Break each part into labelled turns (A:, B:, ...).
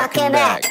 A: Welcome back.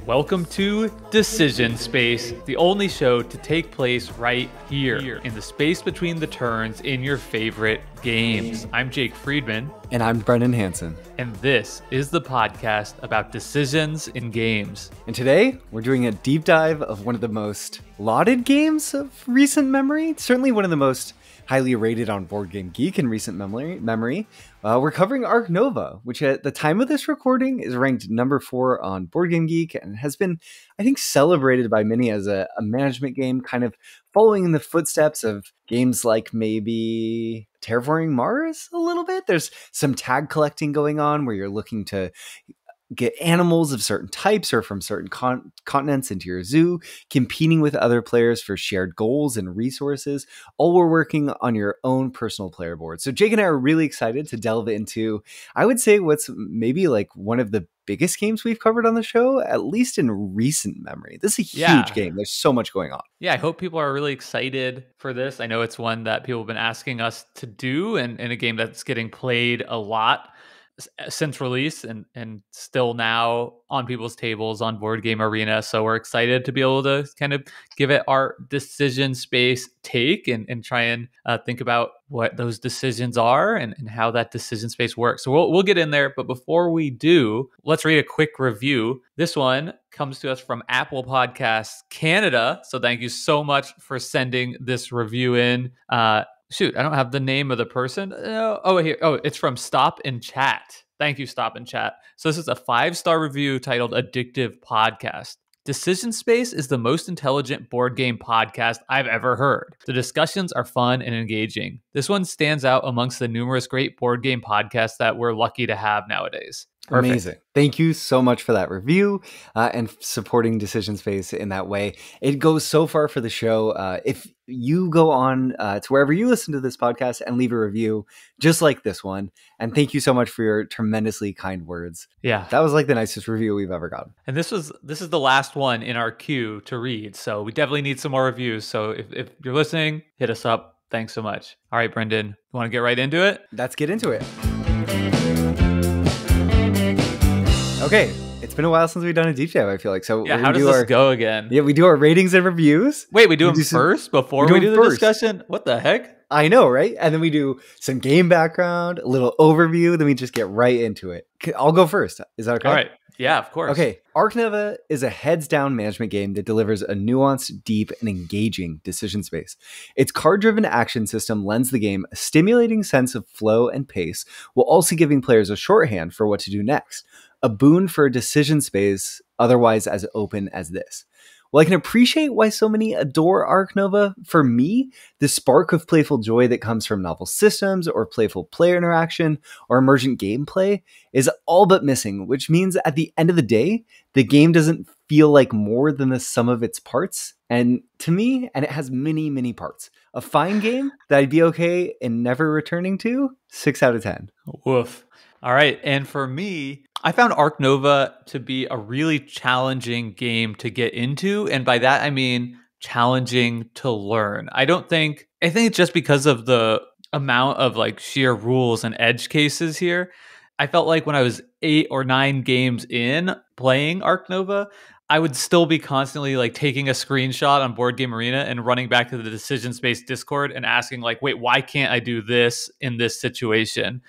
B: Welcome to Decision Space, the only show to take place right here in the space between the turns in your favorite games. I'm Jake Friedman.
A: And I'm Brendan Hansen.
B: And this is the podcast about decisions in games.
A: And today, we're doing a deep dive of one of the most lauded games of recent memory. Certainly one of the most highly rated on Board Game Geek in recent memory. We're covering Ark Nova, which at the time of this recording is ranked number 4 on Board Game Geek and has been, I think, celebrated by many as a management game, kind of following in the footsteps of games like maybe Terraforming Mars a little bit. There's some tag collecting going on where you're looking to get animals of certain types or from certain continents into your zoo, competing with other players for shared goals and resources, all while working on your own personal player board. So Jake and I are really excited to delve into, I would say, what's maybe like one of the biggest games we've covered on the show, at least in recent memory. This is a huge game. There's so much going on.
B: Yeah, I hope people are really excited for this. I know it's one that people have been asking us to do, and a game that's getting played a lot since release and still now on people's tables on Board Game Arena. So we're excited to be able to kind of give it our decision space take and try and think about what those decisions are and how that decision space works. So we'll get in there. But before we do, let's read a quick review. This one comes to us from Apple Podcasts Canada. So thank you so much for sending this review in. Shoot, I don't have the name of the person. Here. Oh, it's from Stop and Chat. Thank you, Stop and Chat. So this is a 5-star review titled Addictive Podcast. Decision Space is the most intelligent board game podcast I've ever heard. The discussions are fun and engaging. This one stands out amongst the numerous great board game podcasts that we're lucky to have nowadays. Perfect.
A: Amazing. Thank you so much for that review and supporting Decision Space in that way. It goes so far for the show. If you go on to wherever you listen to this podcast and leave a review just like this one, and thank you so much for your tremendously kind words.
B: Yeah.
A: That was like the nicest review we've ever gotten.
B: And this is the last one in our queue to read. So we definitely need some more reviews. So if you're listening, hit us up. Thanks so much. All right, Brendan, you want to get right into it?
A: Let's get into it. Okay, it's been a while since we've done a deep dive, I feel like. So
B: yeah, how does this go again?
A: Yeah, we do our ratings and reviews.
B: Wait, we do them first before we do the discussion? What the heck?
A: I know, right? And then we do some game background, a little overview, then we just get right into it. I'll go first. Is that okay?
B: All right. Yeah, of course.
A: Okay. Ark Nova is a heads-down management game that delivers a nuanced, deep, and engaging decision space. Its card-driven action system lends the game a stimulating sense of flow and pace, while also giving players a shorthand for what to do next. A boon for a decision space otherwise as open as this. While I can appreciate why so many adore Ark Nova, for me, the spark of playful joy that comes from novel systems or playful player interaction or emergent gameplay is all but missing, which means at the end of the day, the game doesn't feel like more than the sum of its parts. And to me, and it has many, many parts. A fine game that I'd be okay in never returning to, 6 out of 10.
B: Woof. All right. And for me, I found Ark Nova to be a really challenging game to get into. And by that, I mean challenging to learn. I think it's just because of the amount of like sheer rules and edge cases here. I felt like when I was 8 or 9 games in playing Ark Nova, I would still be constantly like taking a screenshot on Board Game Arena and running back to the Decision Space Discord and asking like, wait, why can't I do this in this situation?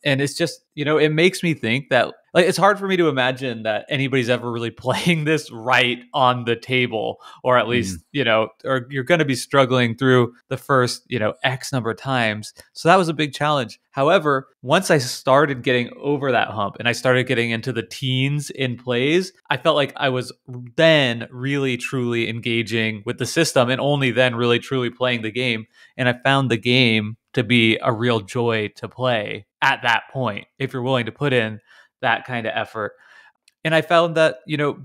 B: And it's just, it makes me think that like it's hard for me to imagine that anybody's ever really playing this right on the table, or at least, or you're going to be struggling through the first, X number of times. So that was a big challenge. However, once I started getting over that hump and I started getting into the teens in plays, I felt like I was then really, truly engaging with the system and only then really, truly playing the game. And I found the game to be a real joy to play at that point, if you're willing to put in that kind of effort. And I found that,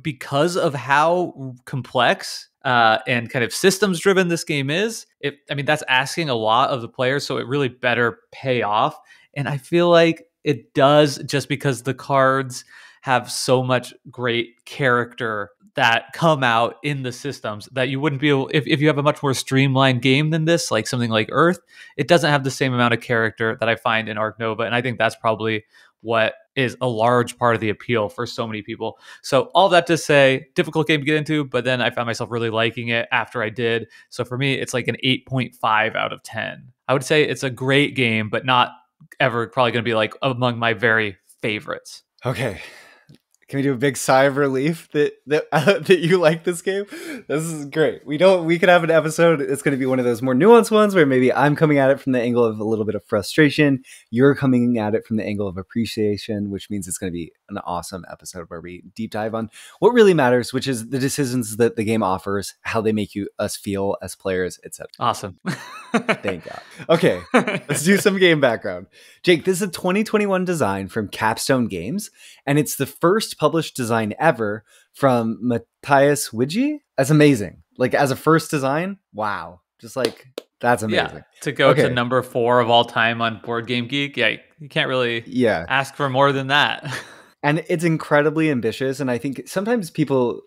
B: because of how complex and kind of systems driven this game is, that's asking a lot of the players. So it really better pay off. And I feel like it does, just because the cards have so much great character that come out in the systems that you wouldn't be able, if you have a much more streamlined game than this, like something like Earth, it doesn't have the same amount of character that I find in Ark Nova. And I think that's probably what is a large part of the appeal for so many people. So all that to say, difficult game to get into, but then I found myself really liking it after I did. So for me, it's like an 8.5 out of 10. I would say it's a great game, but not ever probably going to be like among my very favorites.
A: Okay. Can we do a big sigh of relief that you like this game? This is great. We could have an episode. It's going to be one of those more nuanced ones where maybe I'm coming at it from the angle of a little bit of frustration. You're coming at it from the angle of appreciation, which means it's going to be an awesome episode where we deep dive on what really matters, which is the decisions that the game offers, how they make us feel as players, etc.
B: Awesome.
A: Thank God. Okay, let's do some game background. Jake, this is a 2021 design from Capstone Games, and it's the first published design ever from Matthias Wigi. That's amazing. Like, as a first design, wow. Just like, that's amazing.
B: Yeah, to go to number 4 of all time on Board Game Geek, yeah, you can't really ask for more than that.
A: And it's incredibly ambitious, and I think sometimes people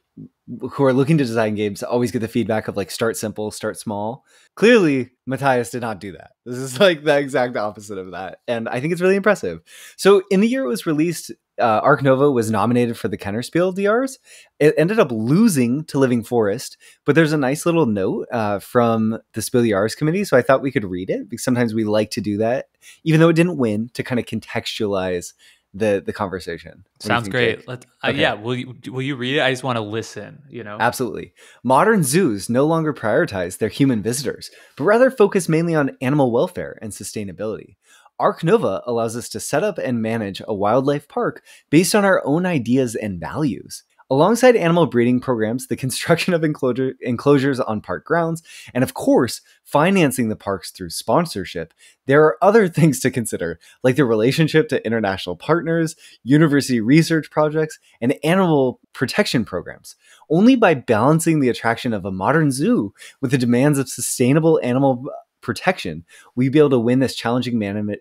A: who are looking to design games always get the feedback of like, start simple, start small. Clearly, Matthias did not do that. This is like the exact opposite of that. And I think it's really impressive. So in the year it was released, Ark Nova was nominated for the Kennerspiel DRs. It ended up losing to Living Forest, but there's a nice little note from the Spiel DRs committee. So I thought we could read it, because sometimes we like to do that, even though it didn't win, to kind of contextualize the conversation.
B: Sounds great. Yeah, will you read it? I just want to listen,
A: Absolutely. Modern zoos no longer prioritize their human visitors, but rather focus mainly on animal welfare and sustainability. Ark Nova allows us to set up and manage a wildlife park based on our own ideas and values. Alongside animal breeding programs, the construction of enclosures on park grounds, and of course, financing the parks through sponsorship, there are other things to consider, like the relationship to international partners, university research projects, and animal protection programs. Only by balancing the attraction of a modern zoo with the demands of sustainable animal protection, we'd be able to win this challenging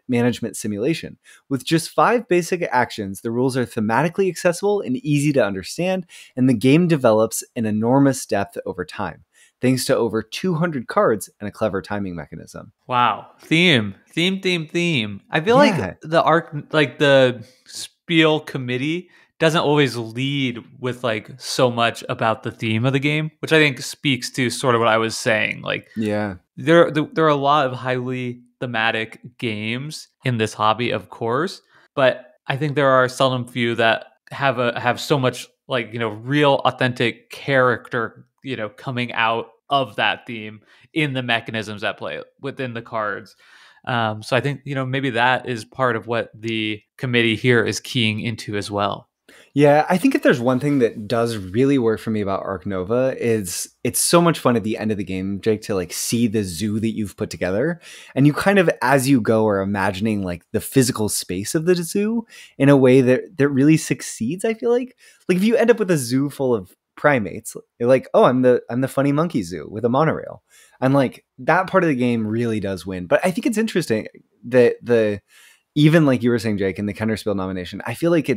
A: management simulation. With just 5 basic actions, the rules are thematically accessible and easy to understand, and the game develops an enormous depth over time, thanks to over 200 cards and a clever timing mechanism.
B: Wow. Theme. I feel like the Spiel committee doesn't always lead with like so much about the theme of the game, which I think speaks to sort of what I was saying. Like, there are a lot of highly thematic games in this hobby, of course, but I think there are seldom few that have so much like, real authentic character, coming out of that theme in the mechanisms that play within the cards. So I think, maybe that is part of what the committee here is keying into as well.
A: Yeah, I think if there's one thing that does really work for me about Ark Nova is it's so much fun at the end of the game, Jake, to like see the zoo that you've put together. And you kind of, as you go, are imagining like the physical space of the zoo in a way that really succeeds, I feel like. Like if you end up with a zoo full of primates, you're like, oh, I'm the funny monkey zoo with a monorail. And like that part of the game really does win. But I think it's interesting that even like you were saying, Jake, in the Kennerspiel nomination, I feel like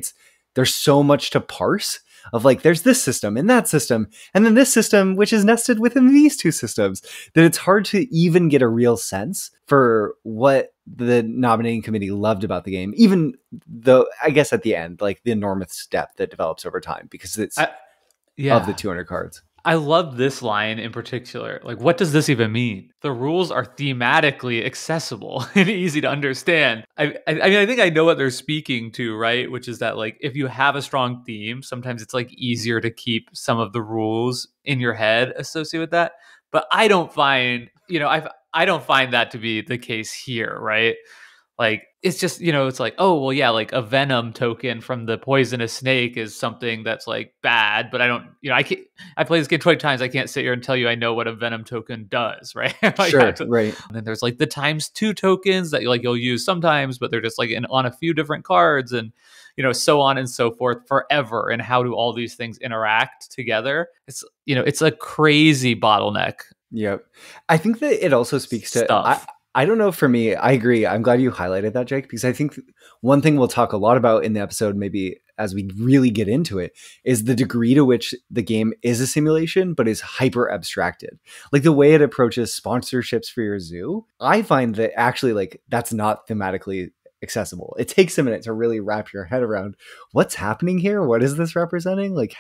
A: there's so much to parse of like, there's this system and that system, and then this system, which is nested within these 2 systems, that it's hard to even get a real sense for what the nominating committee loved about the game, even though I guess at the end, like the enormous depth that develops over time, because it's of the 200 cards.
B: I love this line in particular. Like, what does this even mean? The rules are thematically accessible and easy to understand. I mean, I think I know what they're speaking to, right? Which is that, like, if you have a strong theme, sometimes it's like easier to keep some of the rules in your head associated with that. But I don't find, I don't find that to be the case here, right? Like, it's just, it's like, oh, well, yeah, like a venom token from the poisonous snake is something that's like bad, but I don't, I play this game 20 times. I can't sit here and tell you I know what a venom token does, right? Like,
A: sure, right.
B: And then there's like the ×2 tokens that you'll use sometimes, but they're just like on a few different cards and, so on and so forth forever. And how do all these things interact together? It's a crazy bottleneck.
A: Yep. I think that it also speaks to, I don't know for me. I agree. I'm glad you highlighted that, Jake, because I think one thing we'll talk a lot about in the episode, maybe as we really get into it, is the degree to which the game is a simulation, but is hyper abstracted. Like the way it approaches sponsorships for your zoo, I find that actually like that's not thematically accessible. It takes a minute to really wrap your head around what's happening here. What is this representing? Like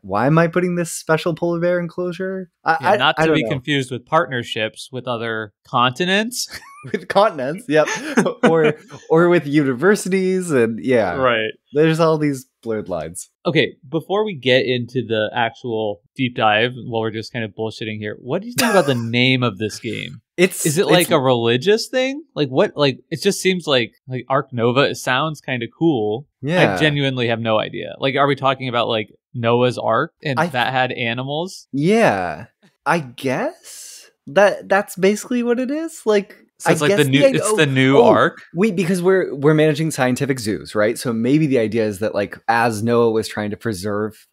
A: why am I putting this special polar bear enclosure?
B: Not
A: I
B: to
A: don't
B: be
A: know.
B: confused with partnerships with other continents.
A: With continents, yep, or with universities, and yeah,
B: Right.
A: there's all these blurred lines.
B: Okay, before we get into the actual deep dive, while we're just kind of bullshitting here, what do you think about the name of this game? Is it like a religious thing? Like what? Like it just seems like Ark Nova. It sounds kind of cool.
A: Yeah.
B: I genuinely have no idea. Like, are we talking about like Noah's Ark and that had animals?
A: Yeah, I guess that's basically what it is. Like,
B: So it's
A: I
B: like
A: guess
B: the new Ark.
A: Wait, because we're managing scientific zoos, right? So maybe the idea is that like as Noah was trying to preserve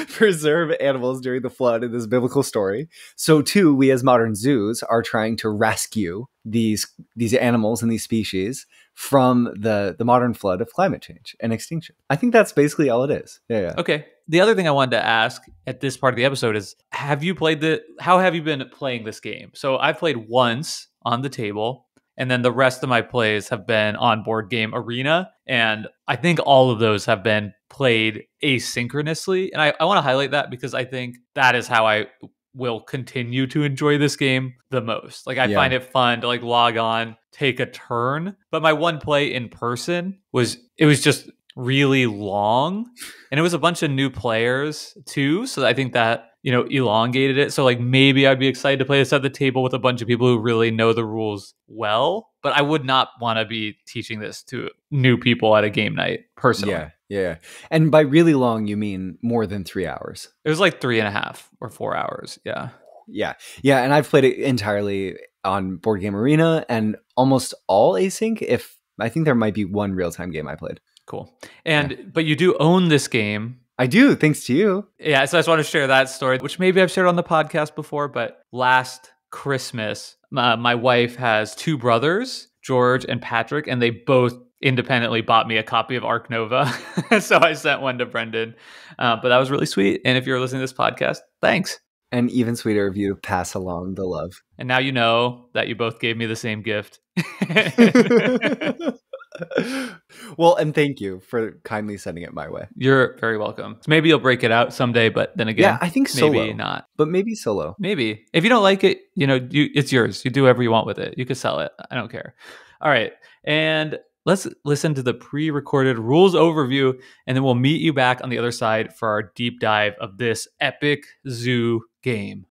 A: preserve animals during the flood in this biblical story, so too we as modern zoos are trying to rescue these animals and these species from the modern flood of climate change and extinction. I think that's basically all it is. Yeah.
B: Okay. The other thing I wanted to ask at this part of the episode is, how have you been playing this game? So I've played once on the table, and then the rest of my plays have been on Board Game Arena. And I think all of those have been played asynchronously. And I want to highlight that because I think that is how I will continue to enjoy this game the most. Like I find it fun to like log on, take a turn. But my one play in person was just really long, and it was a bunch of new players too, so I think that elongated it. So like maybe I'd be excited to play this at the table with a bunch of people who really know the rules well, but I would not want to be teaching this to new people at a game night personally.
A: Yeah. And by really long you mean more than 3 hours?
B: It was like 3.5 or 4 hours. Yeah,
A: and I've played it entirely on Board Game Arena and almost all async. If I think there might be one real-time game I played.
B: Cool. But you do own this game.
A: I do, thanks to you.
B: Yeah, so I just want to share that story, which maybe I've shared on the podcast before, but last Christmas, my wife has two brothers, George and Patrick, and they both independently bought me a copy of Ark Nova. So I sent one to Brendan. But that was really sweet. And if you're listening to this podcast, thanks.
A: And even sweeter of you to pass along the love.
B: And now you know that you both gave me the same gift.
A: Well, and thank you for kindly sending it my way.
B: You're very welcome. So maybe you'll break it out someday, but then again,
A: I think solo.
B: Maybe not.
A: But maybe solo.
B: Maybe. If you don't like it, it's yours. You do whatever you want with it. You can sell it. I don't care. All right. And let's listen to the pre-recorded rules overview, and then we'll meet you back on the other side for our deep dive of this epic zoo game.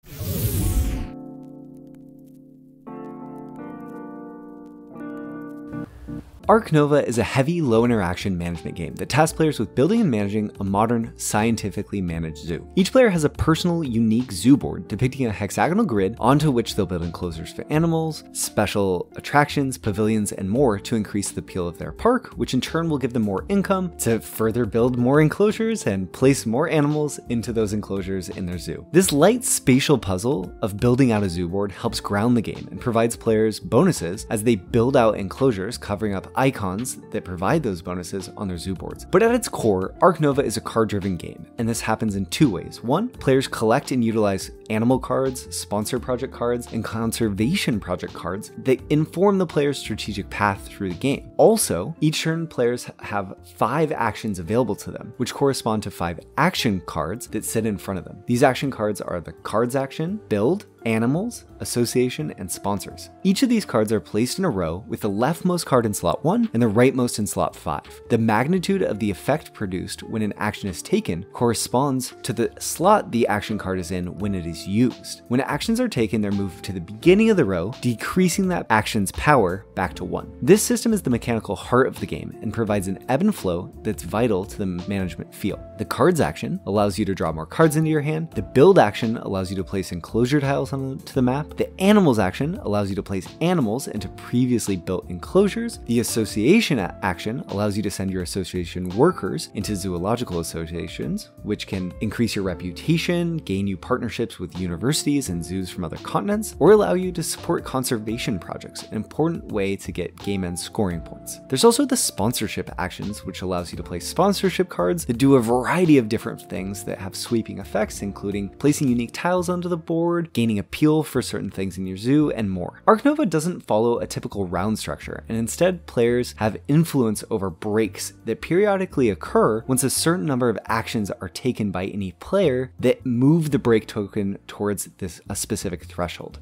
A: Ark Nova is a heavy, low-interaction management game that tasks players with building and managing a modern, scientifically managed zoo. Each player has a personal, unique zoo board depicting a hexagonal grid onto which they'll build enclosures for animals, special attractions, pavilions, and more to increase the appeal of their park, which in turn will give them more income to further build more enclosures and place more animals into those enclosures in their zoo. This light spatial puzzle of building out a zoo board helps ground the game and provides players bonuses as they build out enclosures covering up icons that provide those bonuses on their zoo boards. But at its core, Ark Nova is a card-driven game, and this happens in two ways. One, players collect and utilize animal cards, sponsor project cards, and conservation project cards that inform the player's strategic path through the game. Also, each turn players have 5 actions available to them, which correspond to 5 action cards that sit in front of them. These action cards are the cards action, build, animals, association, and sponsors. Each of these cards are placed in a row with the leftmost card in slot 1 and the rightmost in slot 5. The magnitude of the effect produced when an action is taken corresponds to the slot the action card is in when it is used. When actions are taken, they're moved to the beginning of the row, decreasing that action's power back to 1. This system is the mechanical heart of the game and provides an ebb and flow that's vital to the management feel. The cards action allows you to draw more cards into your hand. The build action allows you to place enclosure tiles tiles onto the map. The animals action allows you to place animals into previously built enclosures. The association action allows you to send your association workers into zoological associations, which can increase your reputation, gain you partnerships with universities and zoos from other continents, or allow you to support conservation projects, an important way to get game end scoring points. There's also the sponsorship actions, which allows you to play sponsorship cards that do a variety of different things that have sweeping effects, including placing unique tiles onto the board, gaining appeal for certain things in your zoo, and more. Ark Nova doesn't follow a typical round structure, and instead players have influence over breaks that periodically occur once a certain number of actions are taken by any player that move the break token towards a specific threshold.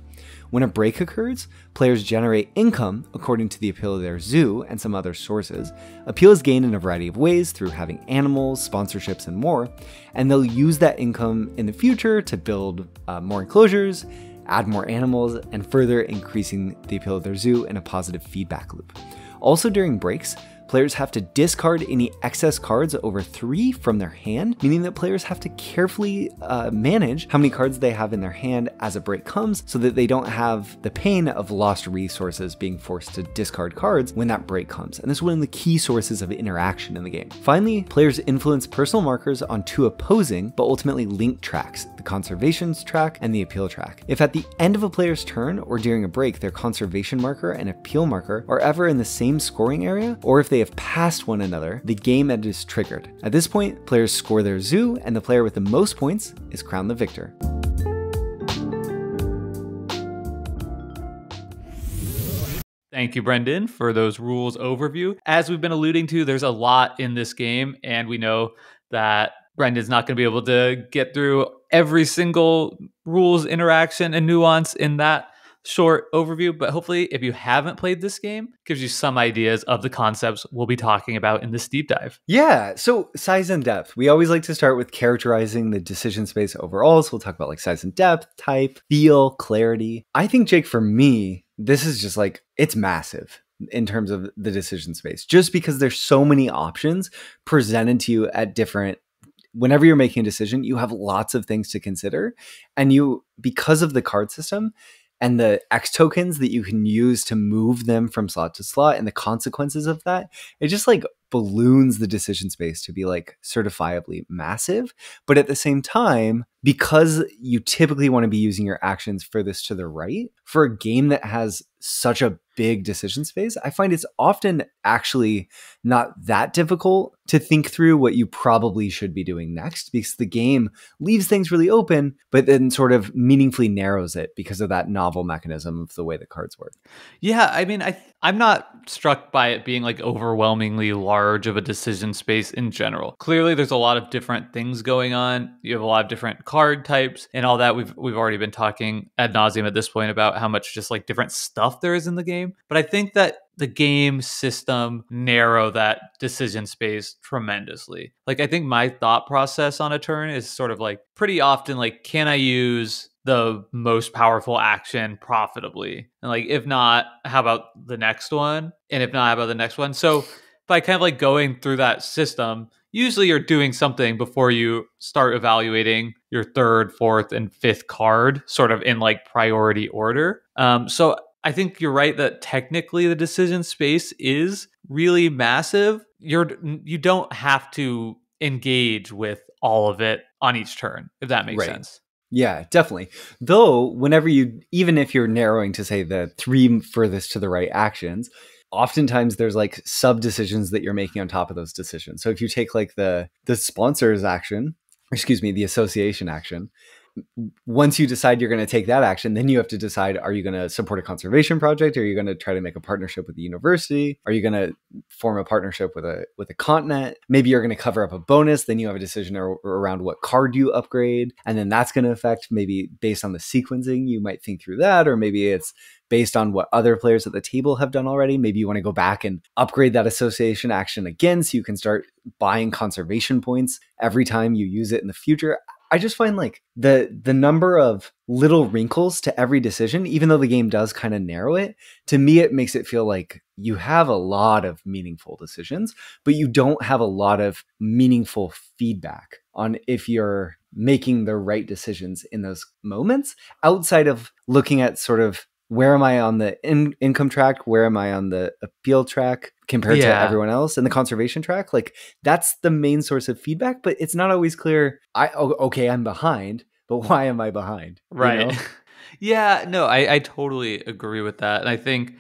A: When a break occurs, players generate income according to the appeal of their zoo and some other sources. Appeal is gained in a variety of ways through having animals, sponsorships, and more, and they'll use that income in the future to build more enclosures, add more animals, and further increasing the appeal of their zoo in a positive feedback loop. Also during breaks, players have to discard any excess cards over 3 from their hand, meaning that players have to carefully manage how many cards they have in their hand as a break comes so that they don't have the pain of lost resources being forced to discard cards when that break comes. And this is one of the key sources of interaction in the game. Finally, players influence personal markers on 2 opposing but ultimately linked tracks, the conservations track and the appeal track. If at the end of a player's turn or during a break, their conservation marker and appeal marker are ever in the same scoring area, or if they have passed one another, the game end is triggered. At this point, players score their zoo, and the player with the most points is crowned the victor.
B: Thank you, Brendan, for those rules overview. As we've been alluding to, there's a lot in this game, and we know that Brendan's not going to be able to get through every single rules interaction and nuance in that short overview, but hopefully if you haven't played this game, gives you some ideas of the concepts we'll be talking about in this deep dive.
A: Yeah, so size and depth. We always like to start with characterizing the decision space overall, so we'll talk about like size and depth, type, feel, clarity. I think, Jake, for me, this is just like, it's massive in terms of the decision space, just because there's so many options presented to you at different whenever you're making a decision, you have lots of things to consider, and because of the card system and the X tokens that you can use to move them from slot to slot and the consequences of that, it just like balloons the decision space to be like certifiably massive. But at the same time, because you typically want to be using your actions furthest to the right, for a game that has such a big decision space, I find it's often actually not that difficult to think through what you probably should be doing next, because the game leaves things really open, but then sort of meaningfully narrows it because of that novel mechanism of the way the cards work.
B: Yeah, I mean, I'm not struck by it being like overwhelmingly large of a decision space in general. Clearly, there's a lot of different things going on. You have a lot of different card types and all that. We've already been talking ad nauseum at this point about how much just like different stuff there is in the game. But I think that the game system narrow that decision space tremendously. Like, I think my thought process on a turn is sort of like pretty often like, can I use the most powerful action profitably? And like, if not, how about the next one? And if not, how about the next one? So by kind of like going through that system, usually you're doing something before you start evaluating your third, fourth, and fifth card, sort of in like priority order. So I think you're right that technically the decision space is really massive. You don't have to engage with all of it on each turn, if that makes sense.
A: Yeah, definitely. Though, even if you're narrowing to say the 3 furthest to the right actions, oftentimes there's like sub decisions that you're making on top of those decisions. So if you take like the sponsors action, the association action, once you decide you're going to take that action, then you have to decide, are you going to support a conservation project? Are you going to try to make a partnership with the university? Are you going to form a partnership with a continent? Maybe you're going to cover up a bonus. Then you have a decision around what card you upgrade. And then that's going to affect, maybe based on the sequencing, you might think through that. Or maybe it's based on what other players at the table have done already. Maybe you want to go back and upgrade that association action again, so you can start buying conservation points every time you use it in the future. I just find like the number of little wrinkles to every decision, even though the game does kind of narrow it, to me, it makes it feel like you have a lot of meaningful decisions, but you don't have a lot of meaningful feedback on if you're making the right decisions in those moments, outside of looking at sort of where am I on the income track, where am I on the appeal track compared to everyone else, and the conservation track. Like, that's the main source of feedback, but it's not always clear. Okay, I'm behind, but why am I behind?
B: Right.
A: You know?
B: Yeah, no, I totally agree with that. And I think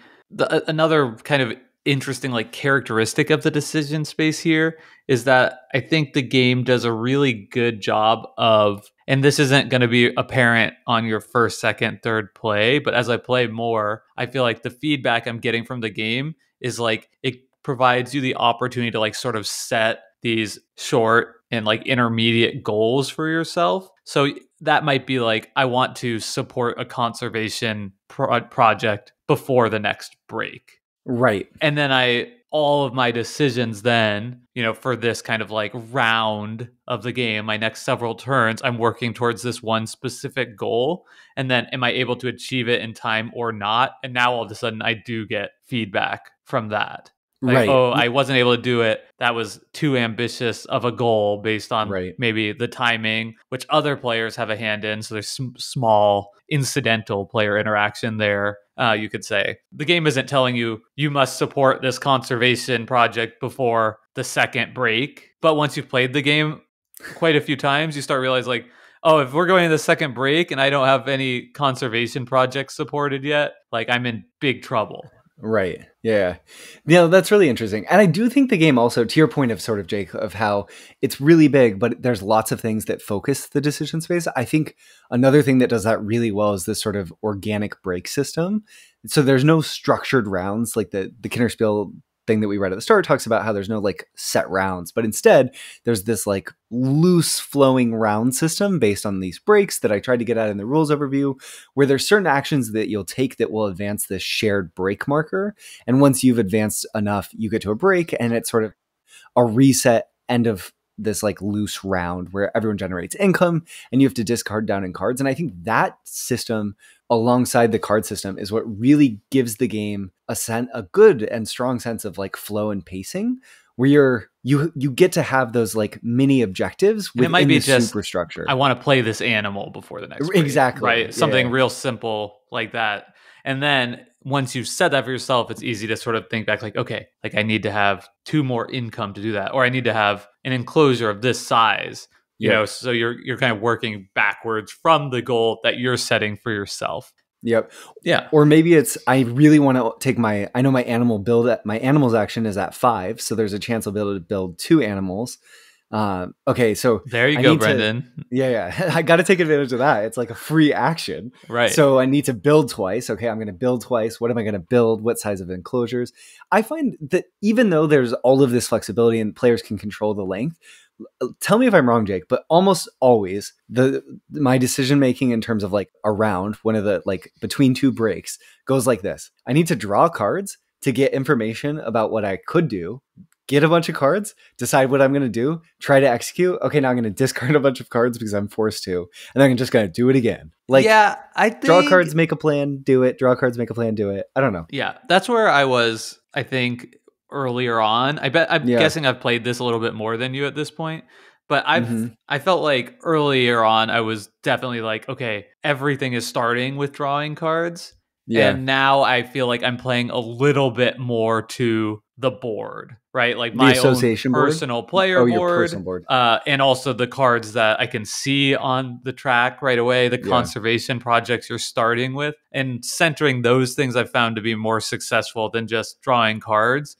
B: another kind of interesting like characteristic of the decision space here is that I think the game does a really good job of, and this isn't going to be apparent on your first, second, third play, but as I play more, I feel like the feedback I'm getting from the game is like it provides you the opportunity to like sort of set these short and like intermediate goals for yourself. So that might be like, I want to support a conservation project before the next break.
A: Right.
B: And then all of my decisions then, for this kind of like round of the game, my next several turns, I'm working towards this one specific goal. And then am I able to achieve it in time or not? And now all of a sudden I do get feedback from that. Like,
A: Right.
B: oh, I wasn't able to do it. That was too ambitious of a goal based on
A: Right.
B: maybe the timing, which other players have a hand in. So there's small incidental player interaction there. You could say the game isn't telling you must support this conservation project before the second break. But once you've played the game quite a few times, you start realizing like, oh, if we're going to the second break and I don't have any conservation projects supported yet, like I'm in big trouble.
A: Right. Yeah. Yeah, that's really interesting. And I do think the game also, to your point of sort of, Jake, of how it's really big, but there's lots of things that focus the decision space. I think another thing that does that really well is this sort of organic break system. So there's no structured rounds like the Kinderspiel thing that we read at the start talks about how there's no like set rounds, but instead there's this like loose flowing round system based on these breaks that I tried to get at in the rules overview, where there's certain actions that you'll take that will advance this shared break marker. And once you've advanced enough, you get to a break, and it's sort of a reset end of this like loose round where everyone generates income and you have to discard down in cards. And I think that system alongside the card system is what really gives the game a good and strong sense of like flow and pacing, where you get to have those like mini objectives within, it might be the just superstructure.
B: I want to play this animal before the next break,
A: exactly,
B: right? Something real simple like that. And then once you've said that for yourself, it's easy to sort of think back like, okay, like I need to have 2 more income to do that, or I need to have an enclosure of this size, you know, so you're kind of working backwards from the goal that you're setting for yourself.
A: Yep.
B: Yeah.
A: Or maybe it's, I really want to take my animals action is at 5. So there's a chance I'll be able to build 2 animals. Okay. So
B: there you go, Brendan.
A: Yeah. I got to take advantage of that. It's like a free action.
B: Right.
A: So I need to build twice. Okay. I'm going to build twice. What am I going to build? What size of enclosures? I find that even though there's all of this flexibility and players can control the length, tell me if I'm wrong, Jake, but almost always my decision making in terms of like around one of the like between 2 breaks goes like this. I need to draw cards to get information about what I could do, get a bunch of cards, decide what I'm going to do, try to execute. Okay, now I'm going to discard a bunch of cards because I'm forced to, and then I'm just going to do it again. Like,
B: yeah, I think
A: draw cards, make a plan, do it. Draw cards, make a plan, do it. I don't know.
B: Yeah, that's where I was, I think, earlier on. I'm guessing I've played this a little bit more than you at this point, but I felt like earlier on I was definitely like, okay, everything is starting with drawing cards. Yeah. And now I feel like I'm playing a little bit more to the board, right? Like my own personal player board, and also the cards that I can see on the track right away, the conservation projects you're starting with, and centering those things I've found to be more successful than just drawing cards.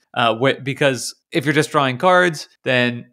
B: Because if you're just drawing cards, then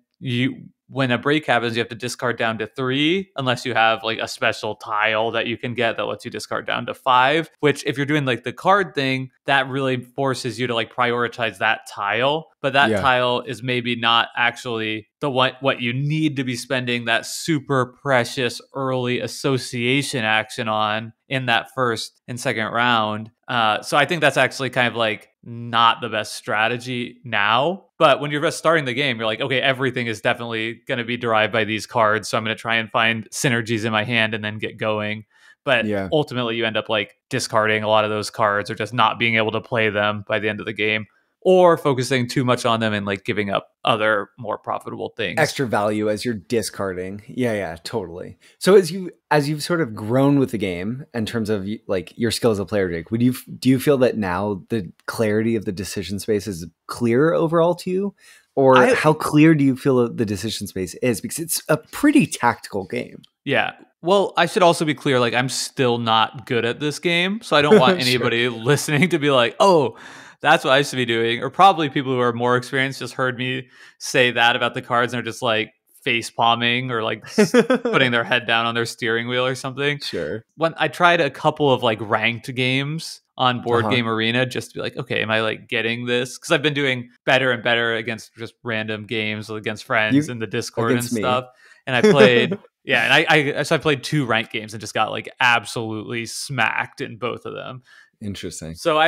B: when a break happens, you have to discard down to 3, unless you have like a special tile that you can get that lets you discard down to 5, which if you're doing like the card thing, that really forces you to like prioritize that tile. But that tile is maybe not actually what you need to be spending that super precious early association action on in that first and second round. So I think that's actually kind of like not the best strategy now. But when you're just starting the game, you're like, okay, everything is definitely going to be derived by these cards. So I'm going to try and find synergies in my hand and then get going. But ultimately, you end up like discarding a lot of those cards or just not being able to play them by the end of the game. or focusing too much on them and like giving up other more profitable things.
A: Extra value as you're discarding. Yeah, totally. So as you've sort of grown with the game in terms of like your skill as a player, Jake, do you feel that now the clarity of the decision space is clearer overall to you? Or how clear do you feel the decision space is? Because it's a pretty tactical game.
B: Yeah. Well, I should also be clear, like I'm still not good at this game. So I don't want anybody listening to be like, oh, that's what I should be doing. Or probably people who are more experienced just heard me say that about the cards and are just like face palming or like putting their head down on their steering wheel or something.
A: Sure.
B: When I tried a couple of like ranked games on Board Game Arena just to be like, okay, am I like getting this? Because I've been doing better and better against just random games against friends in the Discord and stuff. And I played, yeah, and I played 2 ranked games and just got like absolutely smacked in both of them.
A: Interesting.
B: So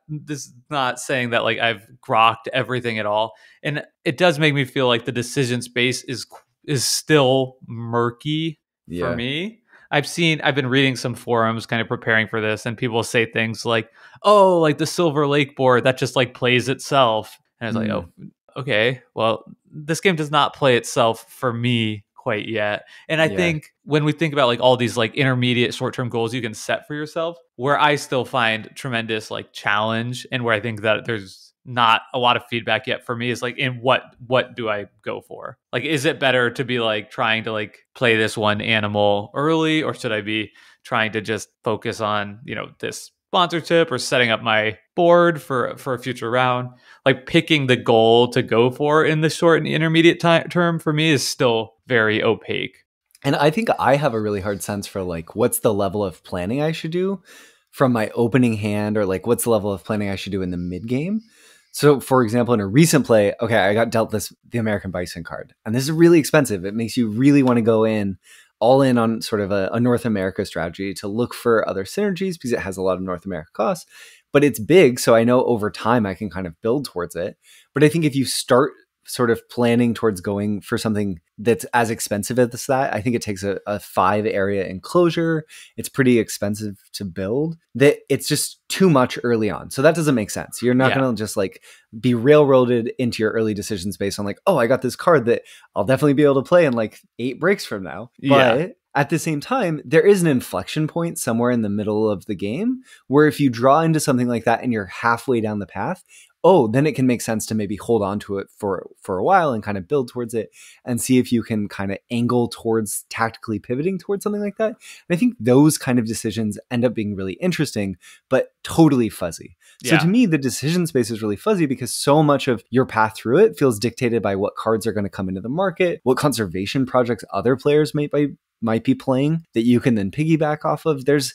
B: this is not saying that like I've grokked everything at all. And it does make me feel like the decision space is still murky for me. I've been reading some forums kind of preparing for this, and people say things like, oh, like the Silver Lake board that just like plays itself. And I was like, oh, okay, well, this game does not play itself for me quite yet. And I think when we think about like all these like intermediate short-term goals you can set for yourself, where I still find tremendous like challenge and where I think that there's not a lot of feedback yet for me is like, in what do I go for? Like, is it better to be like trying to like play this one animal early, or should I be trying to just focus on, this sponsorship or setting up my board for a future round? Like picking the goal to go for in the short and intermediate term for me is still very opaque.
A: And I think I have a really hard sense for like, what's the level of planning I should do from my opening hand, or like, what's the level of planning I should do in the mid game? So for example, in a recent play, okay, I got dealt the American Bison card, and this is really expensive. It makes you really want to go all in on sort of a North America strategy to look for other synergies because it has a lot of North America costs, but it's big. So I know over time I can kind of build towards it. But I think if you start sort of planning towards going for something that's as expensive as that, I think it takes a 5 area enclosure. It's pretty expensive to build, that it's just too much early on. So that doesn't make sense. You're not going to just like be railroaded into your early decisions based on like, oh, I got this card that I'll definitely be able to play in like 8 breaks from now. But at the same time, there is an inflection point somewhere in the middle of the game where if you draw into something like that and you're halfway down the path, then it can make sense to maybe hold on to it for a while and kind of build towards it and see if you can kind of angle towards tactically pivoting towards something like that. And I think those kind of decisions end up being really interesting, but totally fuzzy. So to me, the decision space is really fuzzy because so much of your path through it feels dictated by what cards are going to come into the market, what conservation projects other players might be playing that you can then piggyback off of. There's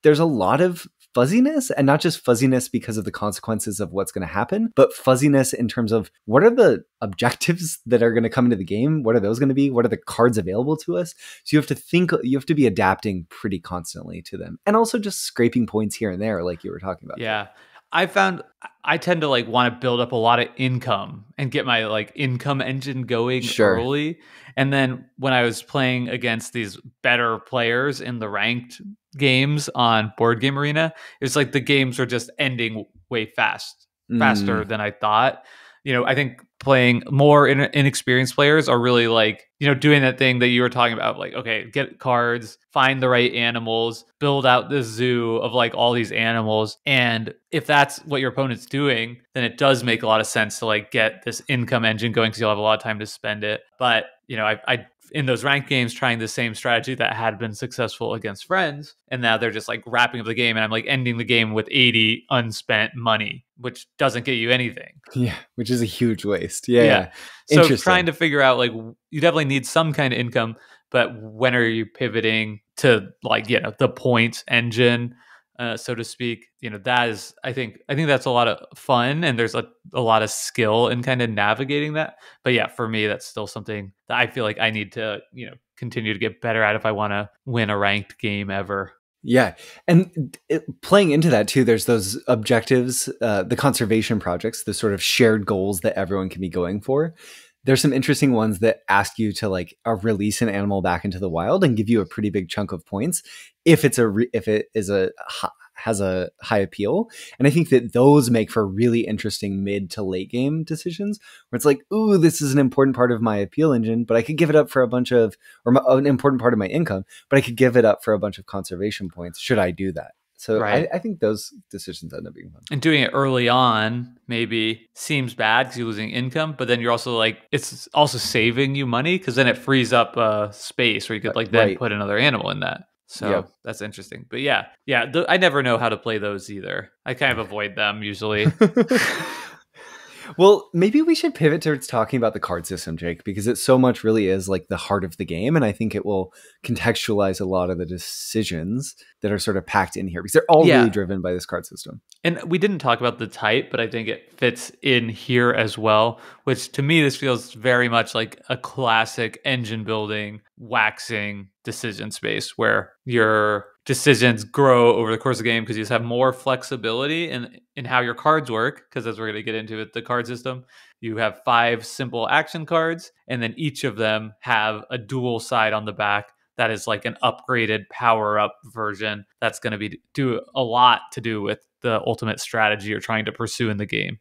A: a lot of fuzziness, and not just fuzziness because of the consequences of what's going to happen, but fuzziness in terms of what are the objectives that are going to come into the game? What are those going to be? What are the cards available to us? So you have to be adapting pretty constantly to them, and also just scraping points here and there, like you were talking about.
B: Yeah. I found I tend to like want to build up a lot of income and get my like income engine going early. And then when I was playing against these better players in the ranked games on Board Game Arena, it's like the games were just ending way faster than I thought. I think playing more inexperienced players are really like, doing that thing that you were talking about, like, okay, get cards, find the right animals, build out this zoo of like all these animals. And if that's what your opponent's doing, then it does make a lot of sense to like get this income engine going because you'll have a lot of time to spend it. But, I in those ranked games trying the same strategy that had been successful against friends, and now they're just like wrapping up the game and I'm like ending the game with 80 unspent money, which doesn't get you anything.
A: Yeah, which is a huge waste. Yeah.
B: So trying to figure out like, you definitely need some kind of income, but when are you pivoting to like, the points engine, so to speak? That is, I think that's a lot of fun, and there's a lot of skill in kind of navigating that. But yeah, for me, that's still something that I feel like I need to, continue to get better at if I want to win a ranked game ever.
A: Yeah. And playing into that too, there's those objectives, the conservation projects, the sort of shared goals that everyone can be going for. There's some interesting ones that ask you to like release an animal back into the wild and give you a pretty big chunk of points if it is a has a high appeal. And I think that those make for really interesting mid to late game decisions where it's like, ooh, this is an important part of my appeal engine, but I could give it up for a bunch of, an important part of my income, but I could give it up for a bunch of conservation points. Should I do that? So
B: Right.
A: I think those decisions end up being fun.
B: And doing it early on maybe seems bad because you're losing income, but then you're also like, it's also saving you money because then it frees up space where you could like then
A: Right.
B: put another animal in that. So
A: Yep.
B: that's interesting. But yeah, I never know how to play those either. I kind of avoid them usually.
A: Well, maybe we should pivot towards talking about the card system, Jake, because it so much really is like the heart of the game. And I think it will contextualize a lot of the decisions that are sort of packed in here because they're all really driven by this card system.
B: And we didn't talk about the type, but I think it fits in here as well, which to me, this feels very much like a classic engine building, waxing decision space where your decisions grow over the course of the game because you just have more flexibility in how your cards work. Because as we're going to get into it, the card system, you have 5 simple action cards, and then each of them have a dual side on the back that is like an upgraded power up version that's going to do a lot to do with the ultimate strategy you're trying to pursue in the game.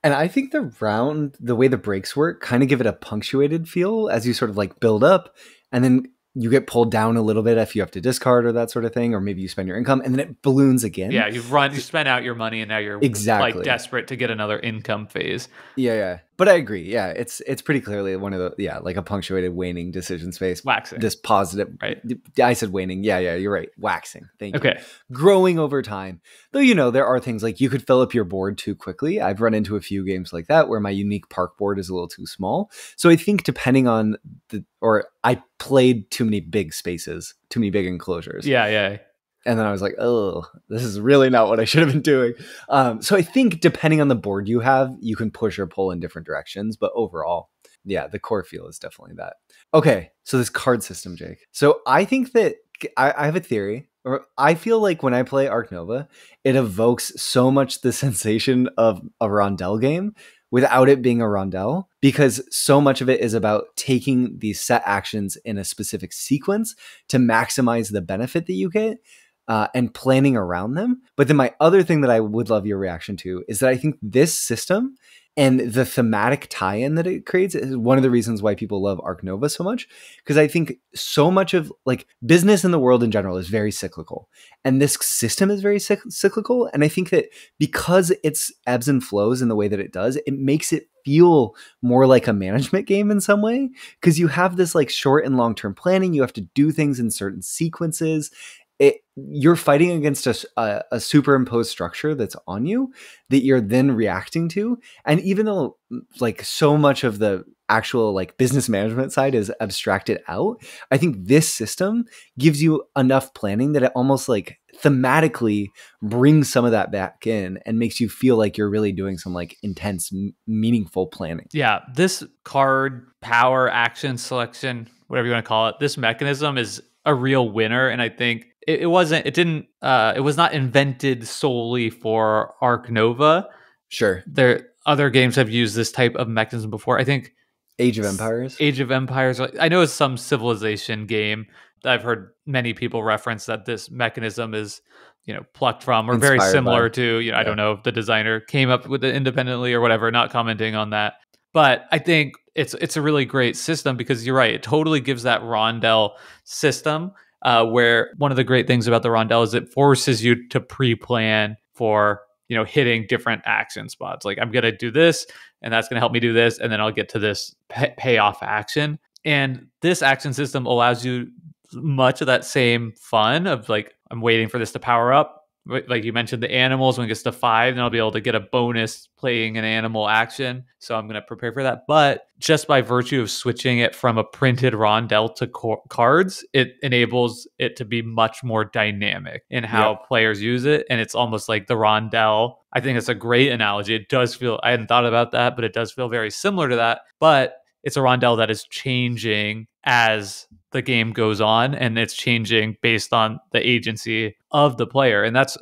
A: And I think the way the breaks work kind of give it a punctuated feel as you sort of like build up, and then you get pulled down a little bit if you have to discard or that sort of thing, or maybe you spend your income and then it balloons again.
B: Yeah, you spent out your money and now you're like desperate to get another income phase.
A: Yeah. But I agree. Yeah, it's pretty clearly one of the, like a punctuated waning decision space.
B: Waxing.
A: This positive.
B: Right.
A: I said waning. Yeah, you're right. Waxing. Thank you.
B: Okay.
A: Growing over time. Though, there are things like you could fill up your board too quickly. I've run into a few games like that where my unique park board is a little too small. So I think depending on I played too many big spaces, too many big enclosures.
B: Yeah.
A: And then I was like, oh, this is really not what I should have been doing. So I think depending on the board you have, you can push or pull in different directions. But overall, yeah, the core feel is definitely that. Okay, so this card system, Jake. So I think that I have a theory. Or I feel like when I play Ark Nova, it evokes so much the sensation of a Rondel game without it being a Rondel, because so much of it is about taking these set actions in a specific sequence to maximize the benefit that you get. And planning around them. But then my other thing that I would love your reaction to is that I think this system and the thematic tie-in that it creates is one of the reasons why people love Ark Nova so much. Because I think so much of like business in the world in general is very cyclical. And this system is very cyclical. And I think that because it's ebbs and flows in the way that it does, it makes it feel more like a management game in some way. Because you have this like short and long-term planning. You have to do things in certain sequences. You're fighting against a superimposed structure that's on you that you're then reacting to. And even though like so much of the actual like business management side is abstracted out, I think this system gives you enough planning that it almost like thematically brings some of that back in and makes you feel like you're really doing some like intense, meaningful planning.
B: Yeah, this card power action selection, whatever you want to call it, this mechanism is a real winner. And I think it was not invented solely for Ark Nova.
A: Sure.
B: Other games have used this type of mechanism before. I think
A: Age of Empires.
B: I know it's some Civilization game that I've heard many people reference that this mechanism is, plucked from or very similar to, I don't know if the designer came up with it independently or whatever, not commenting on that. But I think it's a really great system because you're right. It totally gives that Rondel system where one of the great things about the Rondel is it forces you to pre-plan for, hitting different action spots. Like I'm going to do this and that's going to help me do this. And then I'll get to this payoff action. And this action system allows you much of that same fun of like, I'm waiting for this to power up. Like you mentioned, the animals, when it gets to 5, then I'll be able to get a bonus playing an animal action. So I'm going to prepare for that. But just by virtue of switching it from a printed Rondel to cards, it enables it to be much more dynamic in how players use it. And it's almost like the Rondel. I think it's a great analogy. It does feel, I hadn't thought about that, but it does feel very similar to that. But it's a Rondel that is changing as the game goes on, and it's changing based on the agency of the player. And that's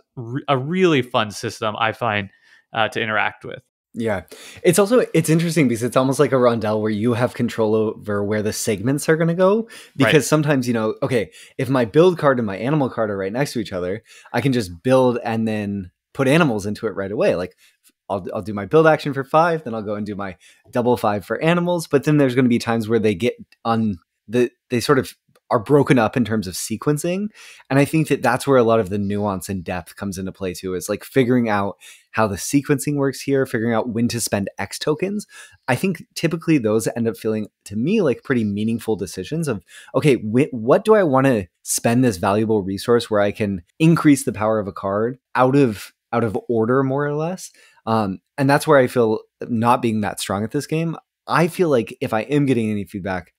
B: a really fun system, I find, to interact with.
A: Yeah. It's interesting because it's almost like a rondel where you have control over where the segments are going to go. Because
B: Right.
A: sometimes, okay, if my build card and my animal card are right next to each other, I can just build and then put animals into it right away. Like I'll do my build action for 5, then I'll go and do my double 5 for animals. But then there's going to be times where they get on they sort of are broken up in terms of sequencing. And I think that that's where a lot of the nuance and depth comes into play too, is like figuring out how the sequencing works here, figuring out when to spend X tokens. I think typically those end up feeling to me like pretty meaningful decisions of, okay, what do I want to spend this valuable resource where I can increase the power of a card out of order, more or less. And that's where I feel, not being that strong at this game, I feel like if I am getting any feedback,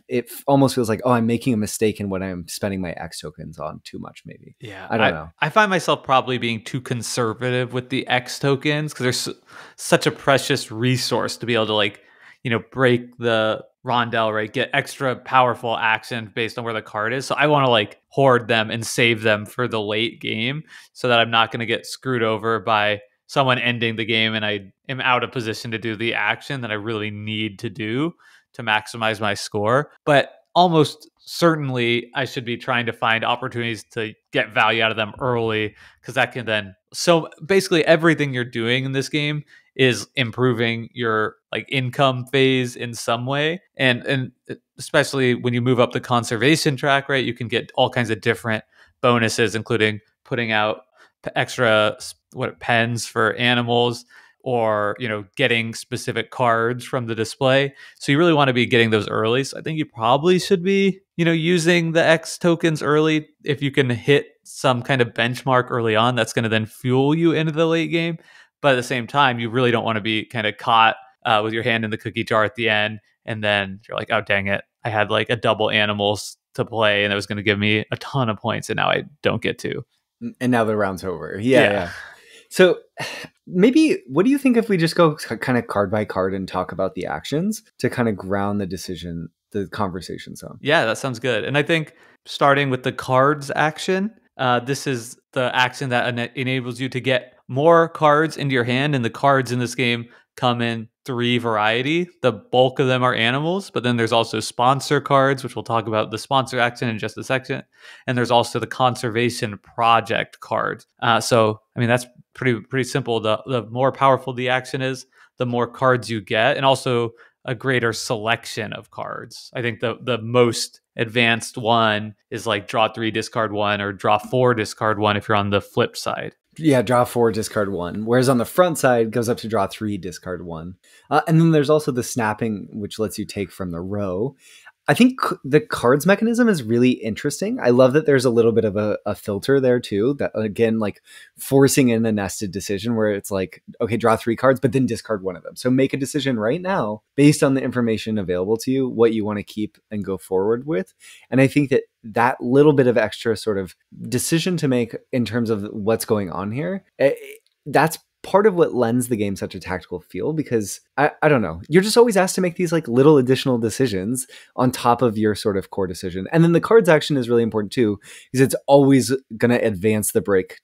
A: it almost feels like, oh, I'm making a mistake in what I'm spending my X tokens on too much, maybe.
B: Yeah,
A: I don't know.
B: I find myself probably being too conservative with the X tokens because there's such a precious resource to be able to break the rondel, right? Get extra powerful action based on where the card is. So I want to hoard them and save them for the late game so that I'm not going to get screwed over by someone ending the game and I am out of position to do the action that I really need to do to maximize my score. But almost certainly I should be trying to find opportunities to get value out of them early because that can then, so basically everything you're doing in this game is improving your income phase in some way. And especially when you move up the conservation track, right, you can get all kinds of different bonuses, including putting out extra pens for animals, or getting specific cards from the display. So you really want to be getting those early. So I think you probably should be using the X tokens early if you can hit some kind of benchmark early on. That's going to then fuel you into the late game. But at the same time, you really don't want to be kind of caught with your hand in the cookie jar at the end, and then you're like, oh dang it, I had a double animals to play and it was going to give me a ton of points and now I don't get to.
A: And now the round's over. Yeah. So maybe, what do you think if we just go kind of card by card and talk about the actions to kind of ground the conversation zone?
B: Yeah, that sounds good. And I think starting with the cards action, this is the action that enables you to get more cards into your hand. And the cards in this game come in 3 variety. The bulk of them are animals, but then there's also sponsor cards, which we'll talk about the sponsor action in just a second. And there's also the conservation project card. So, I mean, that's pretty simple. The more powerful the action is, the more cards you get, and also a greater selection of cards. I think the most advanced one is draw 3, discard 1, or draw 4, discard 1 if you're on the flip side.
A: Yeah, draw 4, discard 1. Whereas on the front side, goes up to draw 3, discard 1. And then there's also the snapping, which lets you take from the row. I think the cards mechanism is really interesting. I love that there's a little bit of a filter there too, that again, forcing in a nested decision where it's okay, draw 3 cards, but then discard 1 of them. So make a decision right now based on the information available to you, what you want to keep and go forward with. And I think that little bit of extra sort of decision to make in terms of what's going on here, that's part of what lends the game such a tactical feel, because I don't know, you're just always asked to make these little additional decisions on top of your sort of core decision. And then the cards action is really important too, because it's always going to advance the break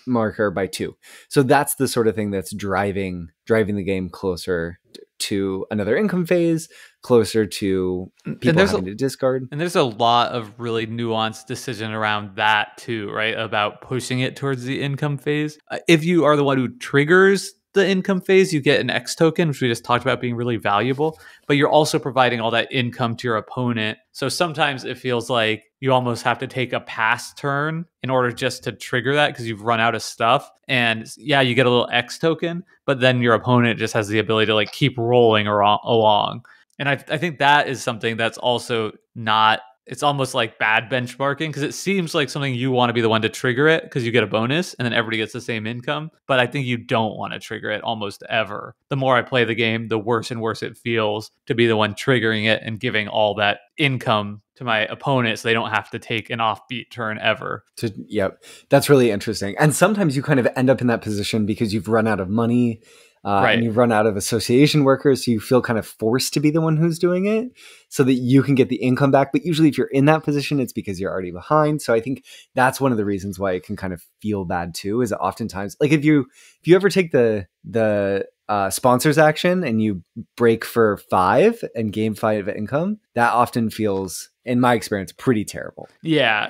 A: marker by 2. So that's the sort of thing that's driving the game closer to another income phase, closer to people having to discard.
B: And there's a lot of really nuanced decision around that too, right? About pushing it towards the income phase. If you are the one who triggers the income phase, you get an X token, which we just talked about being really valuable, but you're also providing all that income to your opponent. So sometimes it feels like you almost have to take a pass turn in order just to trigger that because you've run out of stuff. And yeah, you get a little X token, but then your opponent just has the ability to keep rolling along. And I think that is something that's also not, it's almost like bad benchmarking, because it seems like something you want to be the one to trigger it because you get a bonus and then everybody gets the same income. But I think you don't want to trigger it almost ever. The more I play the game, the worse and worse it feels to be the one triggering it and giving all that income to my opponent so they don't have to take an offbeat turn ever.
A: Yep. That's really interesting. And sometimes you kind of end up in that position because you've run out of money. Right. And you've run out of association workers, so you feel kind of forced to be the one who's doing it so that you can get the income back. But usually if you're in that position, it's because you're already behind. So I think that's one of the reasons why it can kind of feel bad too, is oftentimes if you ever take the sponsors action and you break for 5 and gain 5 income, that often feels, in my experience, pretty terrible.
B: Yeah.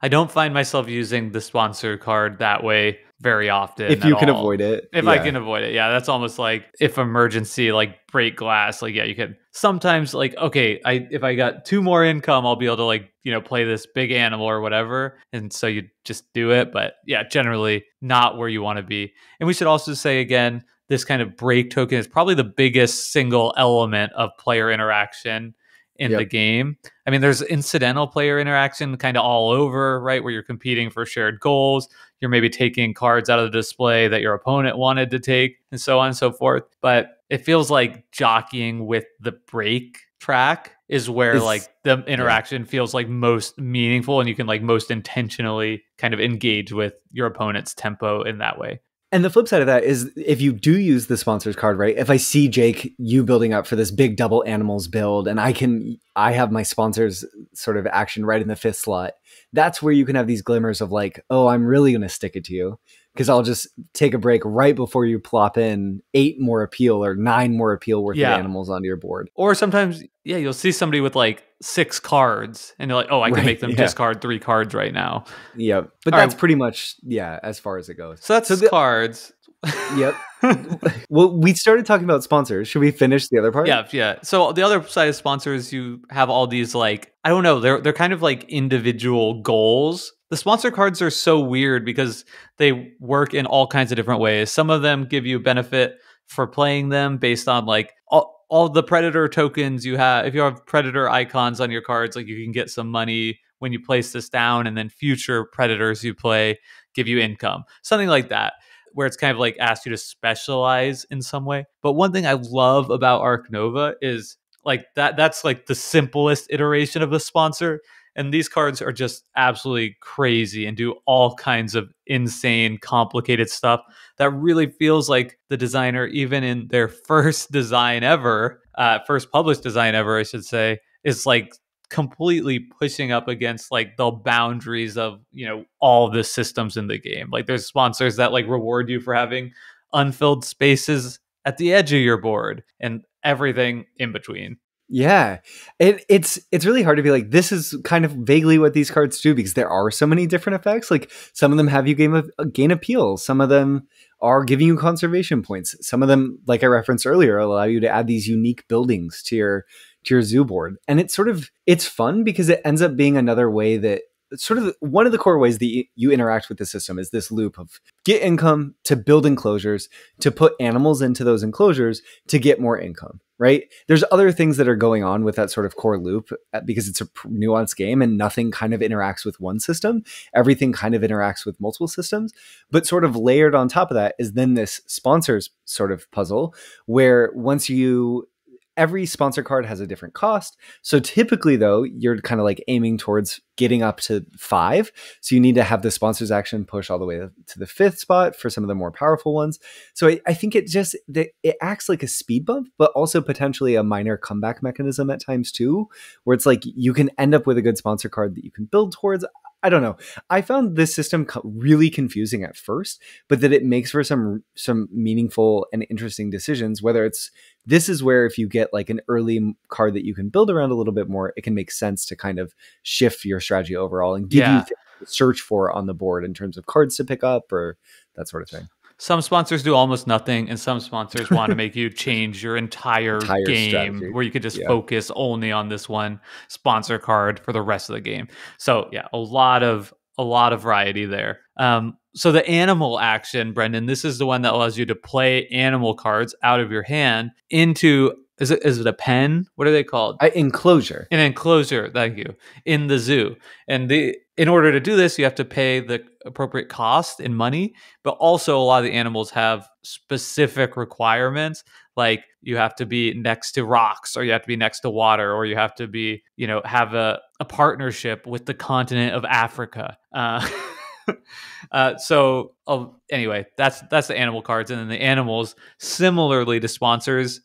B: I don't find myself using the sponsor card that way very often
A: If
B: at
A: you can
B: all.
A: avoid it.
B: If I can avoid it. Yeah, that's almost like if emergency, like break glass, like, yeah, you could sometimes like, okay, if I got 2 more income, I'll be able to like, play this big animal or whatever. And so you just do it. But yeah, generally not where you want to be. And we should also say again, this kind of break token is probably the biggest single element of player interaction in the game. I mean, there's incidental player interaction kind of all over, right? Where you're competing for shared goals. You're maybe taking cards out of the display that your opponent wanted to take and so on and so forth. But it feels like jockeying with the break track is where like the interaction feels like most meaningful and you can like most intentionally kind of engage with your opponent's tempo in that way.
A: And the flip side of that is if you do use the sponsors card, right? If I see Jake, you building up for this big double animals build and I have my sponsors sort of action right in the 5th slot, that's where you can have these glimmers of like, oh, I'm really going to stick it to you because I'll just take a break right before you plop in 8 more appeal or 9 more appeal worth of animals onto your board.
B: Or sometimes, you'll see somebody with like 6 cards and you're like, oh, I can make them discard 3 cards right now.
A: Yeah. But that's pretty much, as far as it goes.
B: So that's cards.
A: Yep. Well, we started talking about sponsors. Should we finish the other part?
B: Yeah. So the other side of sponsors, you have all these like, I don't know, they're kind of like individual goals. The sponsor cards are so weird because they work in all kinds of different ways. Some of them give you benefit for playing them based on like all the predator tokens you have. If you have predator icons on your cards, like you can get some money when you place this down, and then future predators you play give you income. Something like that, where it's kind of like asked you to specialize in some way. But one thing I love about Ark Nova is like that's like the simplest iteration of a sponsor. And these cards are just absolutely crazy and do all kinds of insane, complicated stuff that really feels like the designer, even in their first design ever, first published design ever, I should say, is like completely pushing up against like the boundaries of all the systems in the game. Like there's sponsors that like reward you for having unfilled spaces at the edge of your board and everything in between.
A: Yeah, it's really hard to be like, this is kind of vaguely what these cards do because there are so many different effects. Like some of them have you gain appeal. Some of them are giving you conservation points. Some of them, like I referenced earlier, allow you to add these unique buildings to your zoo board. And it's fun because it ends up being another way that sort of one of the core ways that you interact with the system is this loop of get income to build enclosures, to put animals into those enclosures to get more income, right? There's other things that are going on with that sort of core loop because it's a nuanced game and nothing kind of interacts with one system. Everything kind of interacts with multiple systems, but sort of layered on top of that is then this sponsors sort of puzzle where every sponsor card has a different cost. So typically, though, you're kind of like aiming towards getting up to 5. So you need to have the sponsors action push all the way to the 5th spot for some of the more powerful ones. So I think it acts like a speed bump, but also potentially a minor comeback mechanism at times too, where it's like you can end up with a good sponsor card that you can build towards. I don't know. I found this system really confusing at first, but that it makes for some meaningful and interesting decisions, whether this is where if you get like an early card that you can build around a little bit more, it can make sense to kind of shift your strategy overall and give you things to search for on the board in terms of cards to pick up or that sort of thing.
B: Some sponsors do almost nothing, and some sponsors want to make you change your entire game strategy, where you could just focus only on this one sponsor card for the rest of the game. So yeah, a lot of variety there. So the animal action, Brendan, this is the one that allows you to play animal cards out of your hand into, is it a pen? What are they called?
A: Enclosure.
B: An enclosure, thank you, in the zoo. And in order to do this, you have to pay the appropriate cost in money, but also a lot of the animals have specific requirements. Like you have to be next to rocks, or you have to be next to water, or you have to be, have a partnership with the continent of Africa. Anyway, that's the animal cards. And then the animals, similarly to sponsors,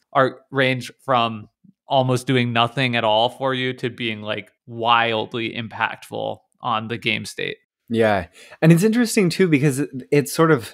B: range from almost doing nothing at all for you to being like wildly impactful on the game state.
A: Yeah. And it's interesting too, because it's sort of,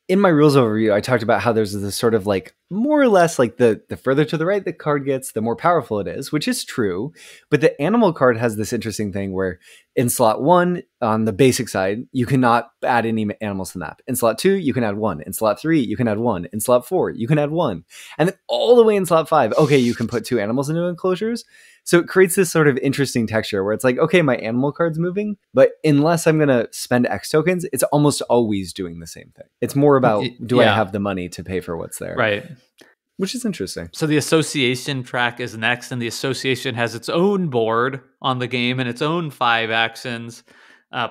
A: in my rules overview, I talked about how there's this sort of like more or less like the further to the right the card gets, the more powerful it is, which is true. But the animal card has this interesting thing where in slot 1 on the basic side, you cannot add any animals to the map. In slot 2, you can add 1. In slot 3, you can add 1. In slot 4, you can add 1. And then all the way in slot 5, okay, you can put 2 animals into enclosures. So it creates this sort of interesting texture where it's like, okay, my animal card's moving, but unless I'm going to spend X tokens, it's almost always doing the same thing. It's more about, do I have the money to pay for what's there?
B: Right.
A: Which is interesting.
B: So the association track is next, and the association has its own board on the game and its own 5 actions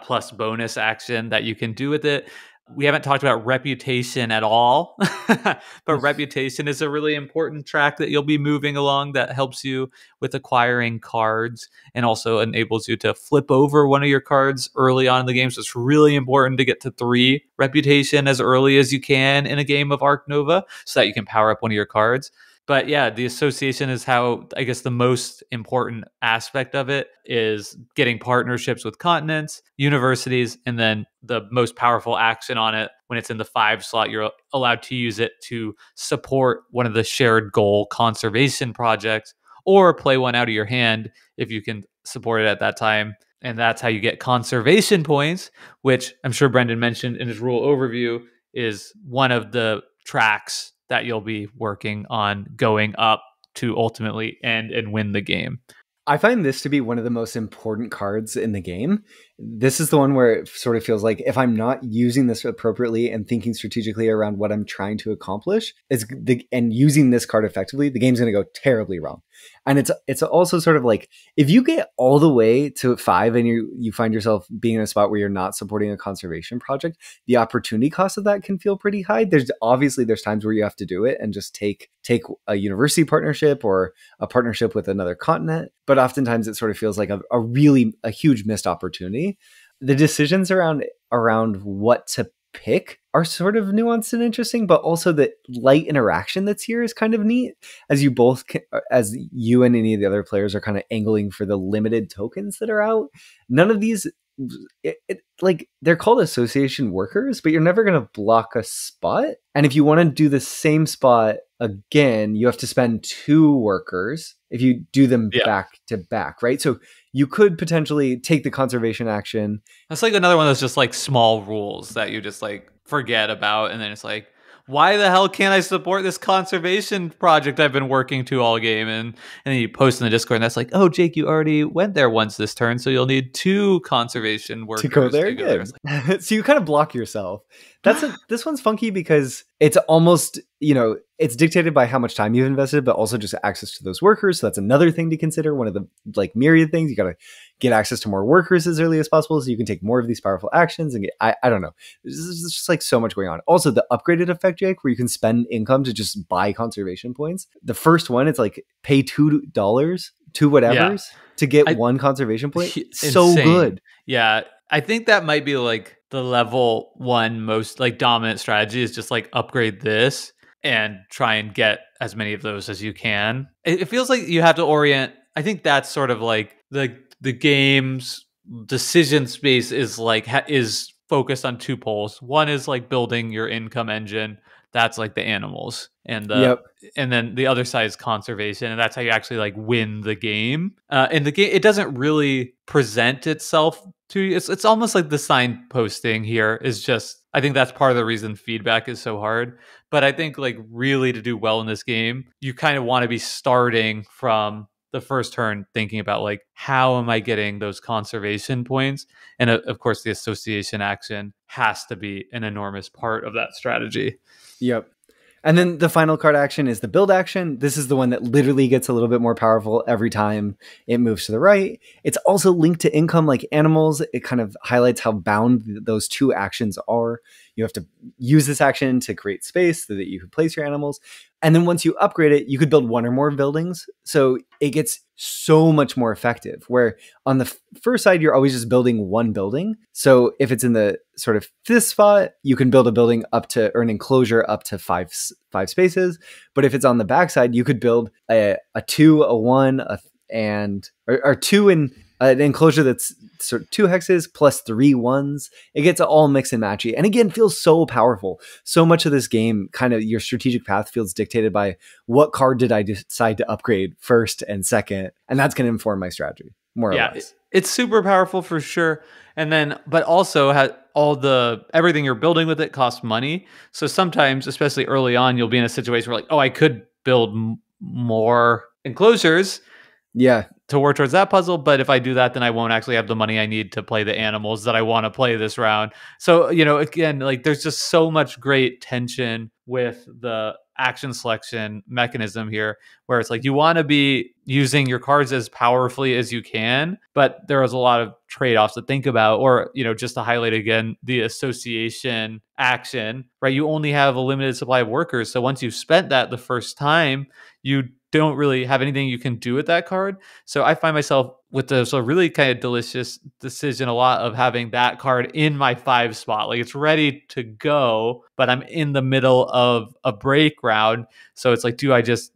B: plus bonus action that you can do with it. We haven't talked about reputation at all, but reputation is a really important track that you'll be moving along that helps you with acquiring cards and also enables you to flip over one of your cards early on in the game. So it's really important to get to 3 reputation as early as you can in a game of Ark Nova so that you can power up one of your cards. But yeah, the association is how, I guess, the most important aspect of it is getting partnerships with continents, universities, and then the most powerful action on it when it's in the 5 slot, you're allowed to use it to support one of the shared goal conservation projects or play one out of your hand if you can support it at that time. And that's how you get conservation points, which I'm sure Brendan mentioned in his rule overview is one of the tracks that you'll be working on going up to ultimately end and win the game.
A: I find this to be one of the most important cards in the game. This is the one where it sort of feels like if I'm not using this appropriately and thinking strategically around what I'm trying to accomplish, and using this card effectively, the game's going to go terribly wrong. And it's also sort of like if you get all the way to 5 and you find yourself being in a spot where you're not supporting a conservation project, the opportunity cost of that can feel pretty high. There's times where you have to do it and just take a university partnership or a partnership with another continent. But oftentimes it sort of feels like a huge missed opportunity. The decisions around what to pick are sort of nuanced and interesting, but also the light interaction that's here is kind of neat as you and any of the other players are kind of angling for the limited tokens that are out. None of these, like they're called association workers, but you're never going to block a spot. And if you want to do the same spot again, you have to spend 2 workers if you do them back to back, right? So you could potentially take the conservation action.
B: That's like another one of those just like small rules that you just like forget about. And then it's like, why the hell can't I support this conservation project I've been working to all game? And then you post in the Discord and that's like, oh, Jake, you already went there once this turn. So you'll need 2 conservation workers
A: to go there again. Like, so you kind of block yourself. This one's funky because it's almost, it's dictated by how much time you've invested, but also just access to those workers. So that's another thing to consider. One of the like myriad things, you got to get access to more workers as early as possible so you can take more of these powerful actions. And I don't know. There's just like so much going on. Also the upgraded effect, Jake, where you can spend income to just buy conservation points. The first one, it's like pay $2 to whatever's to get 1 conservation point. So good.
B: Yeah. I think that might be like the level 1 most like dominant strategy is just like upgrade this and try and get as many of those as you can. It feels like you have to orient. I think that's sort of like the game's decision space is like is focused on 2 poles. One is like building your income engine. That's like the animals, and and then the other side is conservation, and that's how you actually like win the game. And the game, it doesn't really present itself to you. It's almost like the signposting here is just. I think that's part of the reason feedback is so hard. But I think like really to do well in this game, you kind of want to be starting from the first turn thinking about like, how am I getting those conservation points? And of course, the association action has to be an enormous part of that strategy.
A: Yep. And then the final card action is the build action. This is the one that literally gets a little bit more powerful every time it moves to the right. It's also linked to income like animals. It kind of highlights how bound those 2 actions are. You have to use this action to create space so that you can place your animals. And then once you upgrade it, you could build 1 or more buildings. So it gets so much more effective, where on the first side, you're always just building 1 building. So if it's in the sort of 5th spot, you can build a building up to earn enclosure up to 5 spaces. But if it's on the back side, you could build a 2, a 1, or 2 and an enclosure that's sort of 2 hexes plus 3 ones. It gets all mix and matchy. And again, feels so powerful. So much of this game, kind of your strategic path feels dictated by what card did I decide to upgrade first and second. And that's going to inform my strategy, more or less.
B: It's super powerful for sure. And then, but also everything you're building with it costs money. So sometimes, especially early on, you'll be in a situation where like, oh, I could build more enclosures.
A: Yeah.
B: To work towards that puzzle, but if I do that, then I won't actually have the money I need to play the animals that I want to play this round. So, again, like there's just so much great tension with the action selection mechanism here, where it's like you want to be using your cards as powerfully as you can, but there is a lot of trade-offs to think about, or, just to highlight again, the association action, right? You only have a limited supply of workers. So once you've spent that the first time, you don't really have anything you can do with that card. So I find myself with the really kind of delicious decision a lot of having that card in my 5 spot. Like it's ready to go, but I'm in the middle of a break round. So it's like, do I just,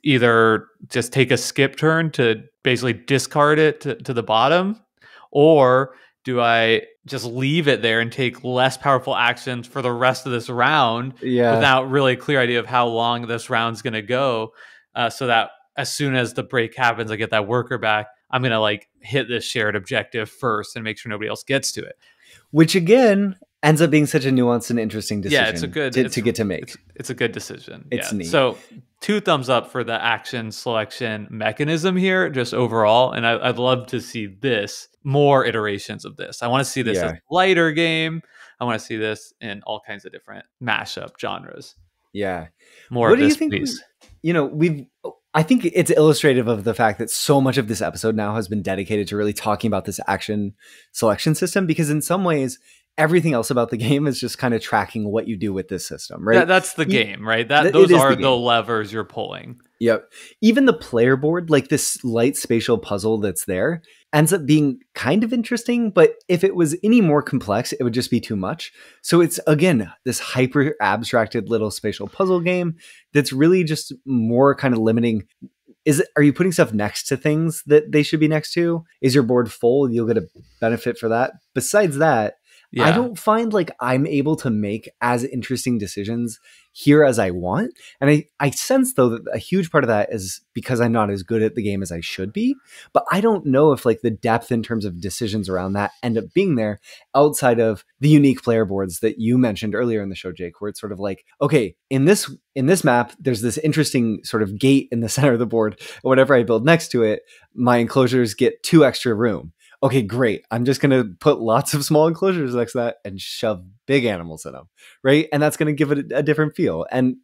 B: either just take a skip turn to basically discard it to the bottom, or do I just leave it there and take less powerful actions for the rest of this round without really a clear idea of how long this round's going to go? So that as soon as the break happens, I get that worker back. I'm going to like hit this shared objective first and make sure nobody else gets to it.
A: Which again ends up being such a nuanced and interesting decision to get to make.
B: It's a good decision.
A: It's neat.
B: So 2 thumbs up for the action selection mechanism here, just overall. And I'd love to see more iterations of this. I want to see this as a lighter game. I want to see this in all kinds of different mashup genres.
A: Yeah.
B: More of this, please.
A: I think it's illustrative of the fact that so much of this episode now has been dedicated to really talking about this action selection system, because in some ways, everything else about the game is just kind of tracking what you do with this system, right?
B: That's the game, right? Those are the levers you're pulling.
A: Yep. Even the player board, like this light spatial puzzle that's there, ends up being kind of interesting, but if it was any more complex, it would just be too much. So it's, again, this hyper abstracted little spatial puzzle game that's really just more kind of limiting. Are you putting stuff next to things that they should be next to? Is your board full? You'll get a benefit for that. Besides that, I don't find like I'm able to make as interesting decisions here as I want. And I sense, though, that a huge part of that is because I'm not as good at the game as I should be. But I don't know if like the depth in terms of decisions around that end up being there outside of the unique player boards that you mentioned earlier in the show, Jake, where it's sort of like, okay, in this map, there's this interesting sort of gate in the center of the board. Whatever I build next to it, my enclosures get 2 extra room. Okay, great. I'm just going to put lots of small enclosures next to that and shove big animals in them, right? And that's going to give it a different feel. And,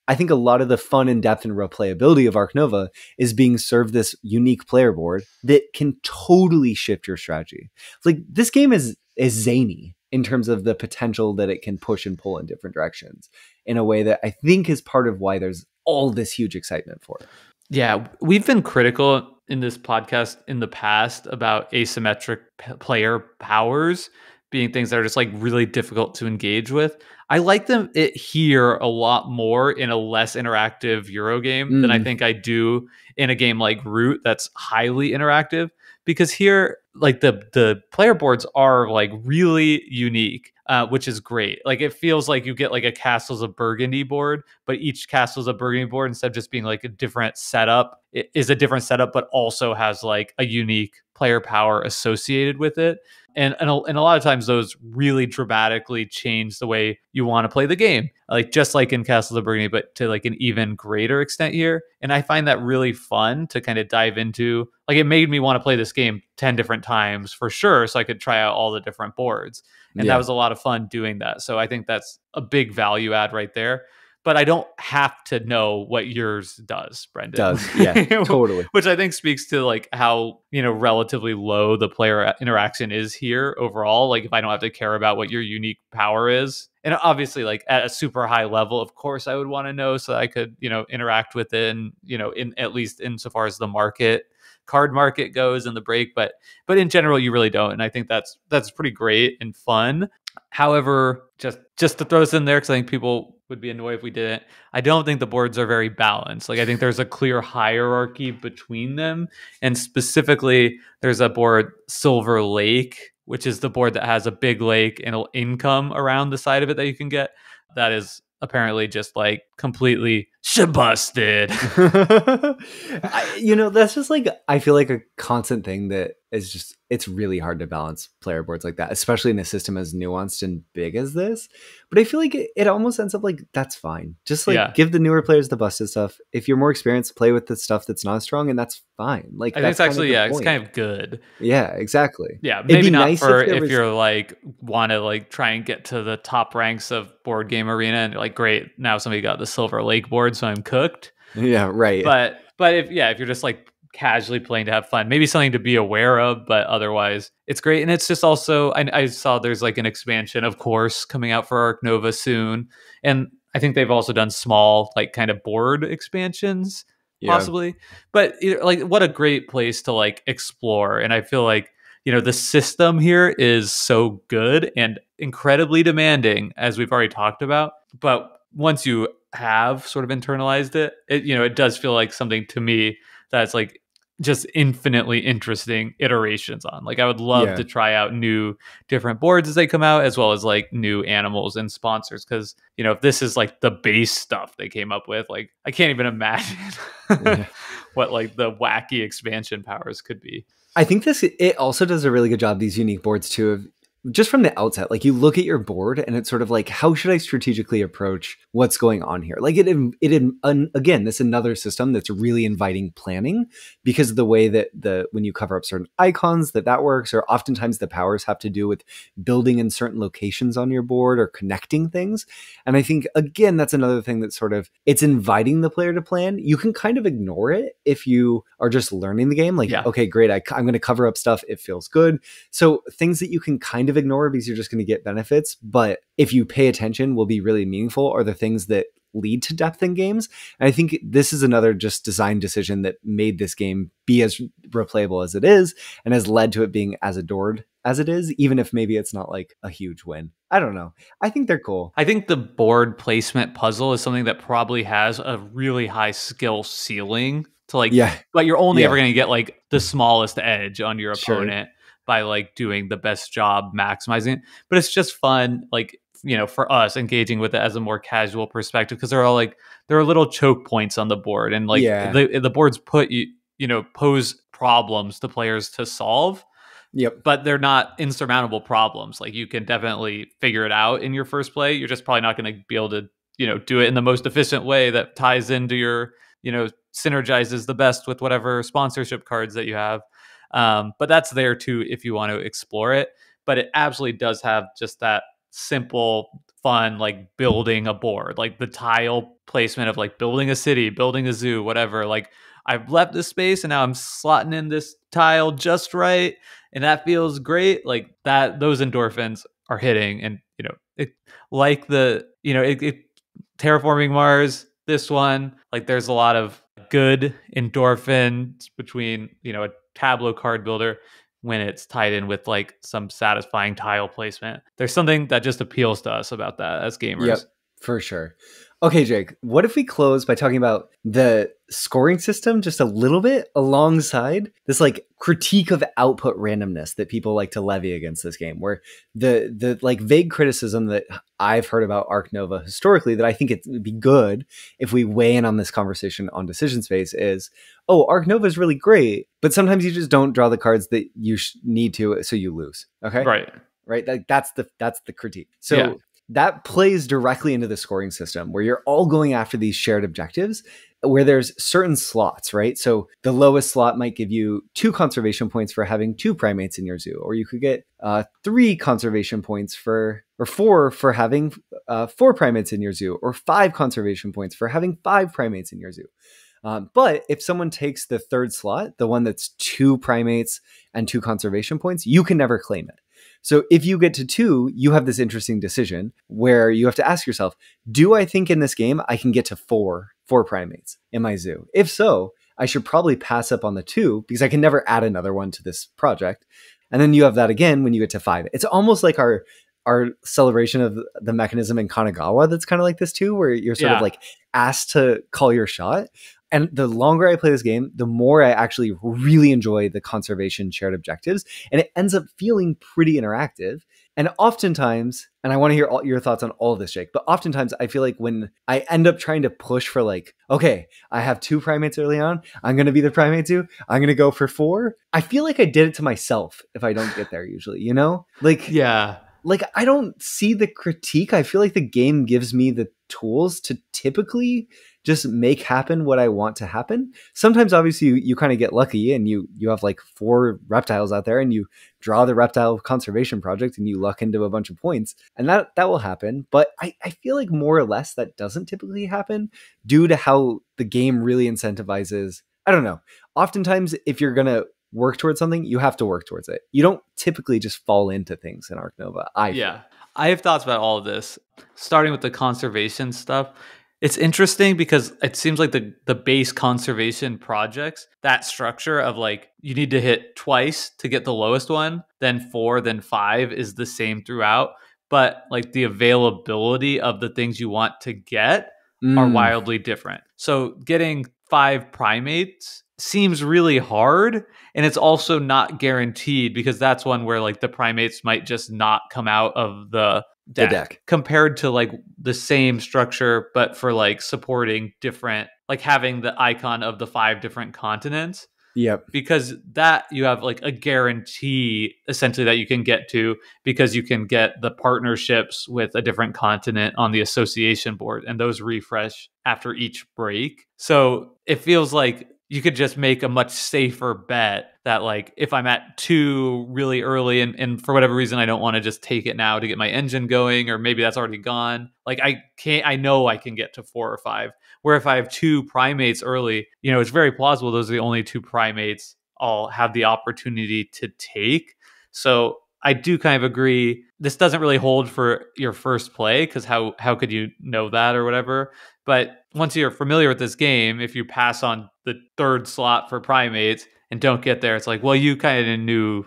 A: I think a lot of the fun and depth and replayability of Ark Nova is being served this unique player board that can totally shift your strategy. Like this game is zany in terms of the potential that it can push and pull in different directions in a way that I think is part of why there's all this huge excitement for it.
B: Yeah, we've been critical in this podcast in the past about asymmetric player powers being things that are just like really difficult to engage with. I like it here a lot more in a less interactive Euro game than I think I do in a game like Root that's highly interactive, because here like the player boards are like really unique, which is great. Like it feels like you get like a Castles of Burgundy board, but each Castles of Burgundy board, instead of just being like a different setup, it is a different setup, but also has like a unique player power associated with it. And a lot of times those really dramatically change the way you want to play the game, like just like in Castles of Burgundy, but to like an even greater extent here. And I find that really fun to kind of dive into. Like it made me want to play this game 10 different times for sure, so I could try out all the different boards. And that was a lot of fun doing that. So I think that's a big value add right there. But I don't have to know what yours does, Brendan.
A: Yeah, totally.
B: Which I think speaks to like how, relatively low the player interaction is here overall. Like if I don't have to care about what your unique power is. And obviously like at a super high level, of course I would want to know so that I could, interact with it and, in at least insofar as the card market goes in the break. But in general, you really don't. And I think that's pretty great and fun. However, just to throw this in there, because I think people would be annoyed if we didn't. I don't think the boards are very balanced. Like I think there's a clear hierarchy between them, and specifically, there's a board Silver Lake, which is the board that has a big lake and an income around the side of it that you can get. That is apparently just like completely busted.
A: That's just like, I feel like a constant thing that is just, it's really hard to balance player boards like that, especially in a system as nuanced and big as this. But I feel like it almost ends up like, that's fine. Just like give the newer players the busted stuff. If you're more experienced, play with the stuff that's not strong, and that's fine. Like
B: I think it's actually, it's kind of good.
A: Yeah, exactly.
B: Yeah, maybe not nice for if you're like want to like try and get to the top ranks of board game arena and you're like, great, now somebody got the Silver Lake board, so I'm cooked.
A: Yeah, right.
B: But if you're just like casually playing to have fun, maybe something to be aware of, but otherwise it's great. And it's just also, I saw there's like an expansion, of course, coming out for Ark Nova soon, and I think they've also done small like kind of board expansions possibly. But like, what a great place to like explore. And I feel like the system here is so good and incredibly demanding, as we've already talked about. But once you have sort of internalized it, it does feel like something to me that's like just infinitely interesting iterations on. Like I would love to try out new different boards as they come out, as well as like new animals and sponsors. Because if this is like the base stuff they came up with, like I can't even imagine what like the wacky expansion powers could be.
A: I think it also does a really good job, these unique boards too, of just from the outset, like you look at your board and it's sort of like, how should I strategically approach what's going on here? Like again, this another system that's really inviting planning, because of the way that when you cover up certain icons that works, or oftentimes the powers have to do with building in certain locations on your board or connecting things. And I think, again, that's another thing that sort of, it's inviting the player to plan. You can kind of ignore it if you are just learning the game. Like, okay, great, I'm going to cover up stuff. It feels good. So things that you can kind of ignore because you're just going to get benefits, but if you pay attention will be really meaningful, are the things that lead to depth in games. And I think this is another just design decision that made this game be as replayable as it is, and has led to it being as adored as it is, even if maybe it's not like a huge win. I don't know. I think they're cool.
B: I think the board placement puzzle is something that probably has a really high skill ceiling to like, but you're only ever going to get like the smallest edge on your opponent by like doing the best job maximizing it. But it's just fun, like, for us engaging with it as a more casual perspective, because there are little choke points on the board, and like the boards put pose problems to players to solve. But they're not insurmountable problems. Like you can definitely figure it out in your first play. You're just probably not going to be able to, do it in the most efficient way that ties into your, synergizes the best with whatever sponsorship cards that you have. But that's there too if you want to explore it. But it absolutely does have just that simple, fun, like building a board, like the tile placement of like building a city, building a zoo, whatever. Like I've left this space and now I'm slotting in this tile just right, and that feels great. Like that, those endorphins are hitting, and terraforming Mars. This one, like there's a lot of good endorphins between a Tableau card builder when it's tied in with like some satisfying tile placement. There's something that just appeals to us about that as gamers.
A: Yep, for sure. Okay, Jake, what if we close by talking about the scoring system just a little bit alongside this like critique of output randomness that people like to levy against this game, where the like vague criticism that I've heard about Ark Nova historically that I think it would be good if we weigh in on this conversation on Decision Space is, oh, Ark Nova is really great, but sometimes you just don't draw the cards that you need to, so you lose. Okay. Right. That's the critique. So that plays directly into the scoring system, where you're all going after these shared objectives, where there's certain slots, right? So the lowest slot might give you 2 conservation points for having 2 primates in your zoo, or you could get 3 conservation points or 4 for having 4 primates in your zoo, or 5 conservation points for having 5 primates in your zoo. But if someone takes the third slot, the one that's 2 primates and 2 conservation points, you can never claim it. So if you get to 2, you have this interesting decision where you have to ask yourself, do I think in this game I can get to 4 primates in my zoo? If so, I should probably pass up on the 2 because I can never add another one to this project. And then you have that again when you get to 5. It's almost like our our celebration of the mechanism in Kanagawa that's kind of like this too, where you're sort of like asked to call your shot. And the longer I play this game, the more I actually really enjoy the conservation shared objectives. And it ends up feeling pretty interactive. And oftentimes, and I want to hear your thoughts on all of this, Jake, but oftentimes I feel like when I end up trying to push for like, okay, I have 2 primates early on, I'm going to be the primate 2, I'm going to go for 4. I feel like I did it to myself if I don't get there usually, you know? Like,
B: Yeah.
A: Like, I don't see the critique. I feel like the game gives me the tools to typically just make happen what I want to happen. Sometimes, obviously, you kind of get lucky and you have like 4 reptiles out there and you draw the reptile conservation project and you luck into a bunch of points. And that will happen. But I feel like more or less that doesn't typically happen due to how the game really incentivizes. I don't know. Oftentimes, if you're going to work towards something, you have to work towards it. You don't typically just fall into things in Ark Nova.
B: I have thoughts about all of this, starting with the conservation stuff. It's interesting because it seems like the base conservation projects, that structure of like you need to hit twice to get the lowest one, then 4, then 5 is the same throughout. But like the availability of the things you want to get are wildly different. So getting 5 primates seems really hard, and it's also not guaranteed because that's one where like the primates might just not come out of the deck compared to like the same structure but for like supporting different, like having the icon of the 5 different continents.
A: Yep.
B: Because that you have like a guarantee essentially that you can get to because you can get the partnerships with a different continent on the association board, and those refresh after each break. So it feels like you could just make a much safer bet that like if I'm at 2 really early and for whatever reason I don't want to just take it now to get my engine going, or maybe that's already gone, like I know I can get to 4 or 5. Where if I have 2 primates early, you know, it's very plausible those are the only 2 primates I'll have the opportunity to take. So I do kind of agree. This doesn't really hold for your first play because how could you know that or whatever? But once you're familiar with this game, if you pass on the 3rd slot for primates and don't get there, it's like, well, you kind of knew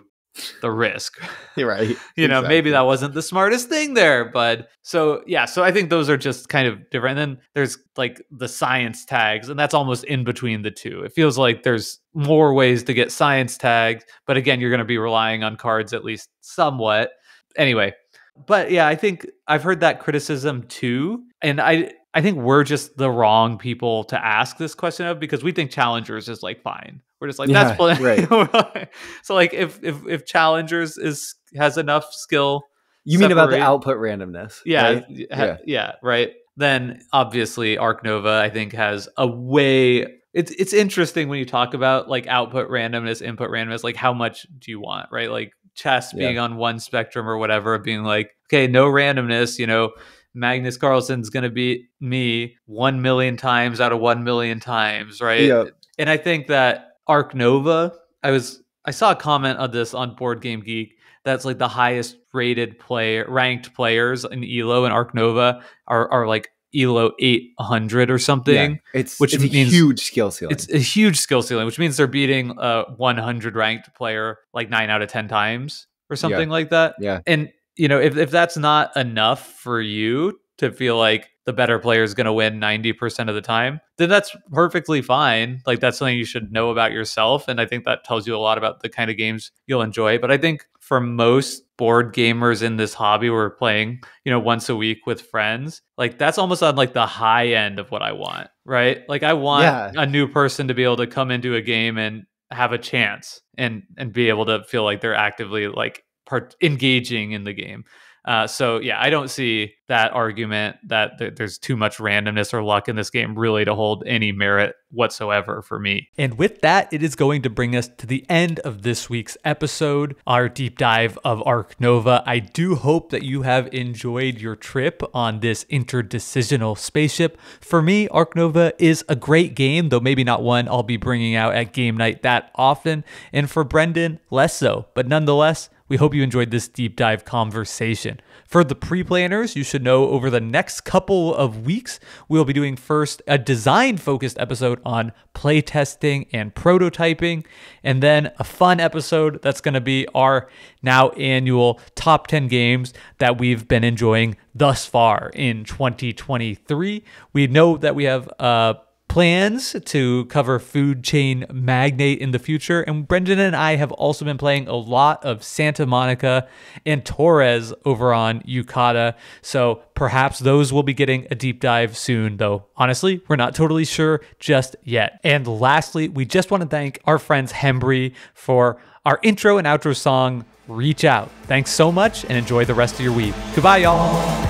B: the risk.
A: You're right.
B: You know, maybe that wasn't the smartest thing there, but so I think those are just kind of different. And then there's like the science tags, and that's almost in between the two. It feels like there's more ways to get science tags, but again, you're going to be relying on cards at least somewhat. Anyway, but yeah, I think I've heard that criticism too, and I think we're just the wrong people to ask this question of, because we think challengers is like fine. We're just like, that's right. So like if challengers has enough skill,
A: you mean about the output randomness?
B: Yeah, right? Right. Then obviously Ark Nova I think has a way. It's interesting when you talk about like output randomness, input randomness, like how much do you want, right? Like chess being on one spectrum or whatever, being like, okay, no randomness, you know, Magnus Carlsen's going to beat me 1 million times out of 1 million times, right? Yep. And I think that Ark Nova, I saw a comment on this on Board Game Geek that's like the highest rated ranked players in ELO and Ark Nova are like ELO 800 or something.
A: Yeah, it's a huge skill ceiling.
B: It's a huge skill ceiling, which means they're beating a 100 ranked player like 9 out of 10 times or something like that.
A: Yeah.
B: And you know, if that's not enough for you to feel like the better player is going to win 90% of the time, then that's perfectly fine. Like that's something you should know about yourself. And I think that tells you a lot about the kind of games you'll enjoy. But I think for most board gamers in this hobby, we're playing, you know, once a week with friends. Like that's almost on like the high end of what I want, right? Like I want a new person to be able to come into a game and have a chance and be able to feel like they're actively like engaging in the game. So yeah, I don't see that argument that there's too much randomness or luck in this game really to hold any merit whatsoever for me. And with that, it is going to bring us to the end of this week's episode, our deep dive of Ark Nova. I do hope that you have enjoyed your trip on this interdecisional spaceship. For me, Ark Nova is a great game, though maybe not one I'll be bringing out at game night that often. And for Brendan, less so. But nonetheless, We hope you enjoyed this deep dive conversation. For the pre-planners, you should know over the next couple of weeks, we'll be doing first a design-focused episode on playtesting and prototyping, and then a fun episode that's going to be our now annual top 10 games that we've been enjoying thus far in 2023. We know that we have plans to cover Food Chain Magnate in the future, and Brendan and I have also been playing a lot of Santa Monica and Torres over on Yucata, so perhaps those will be getting a deep dive soon, though honestly, we're not totally sure just yet. And lastly, we just want to thank our friends Hembry for our intro and outro song, Reach Out. Thanks so much, and enjoy the rest of your week. Goodbye, y'all.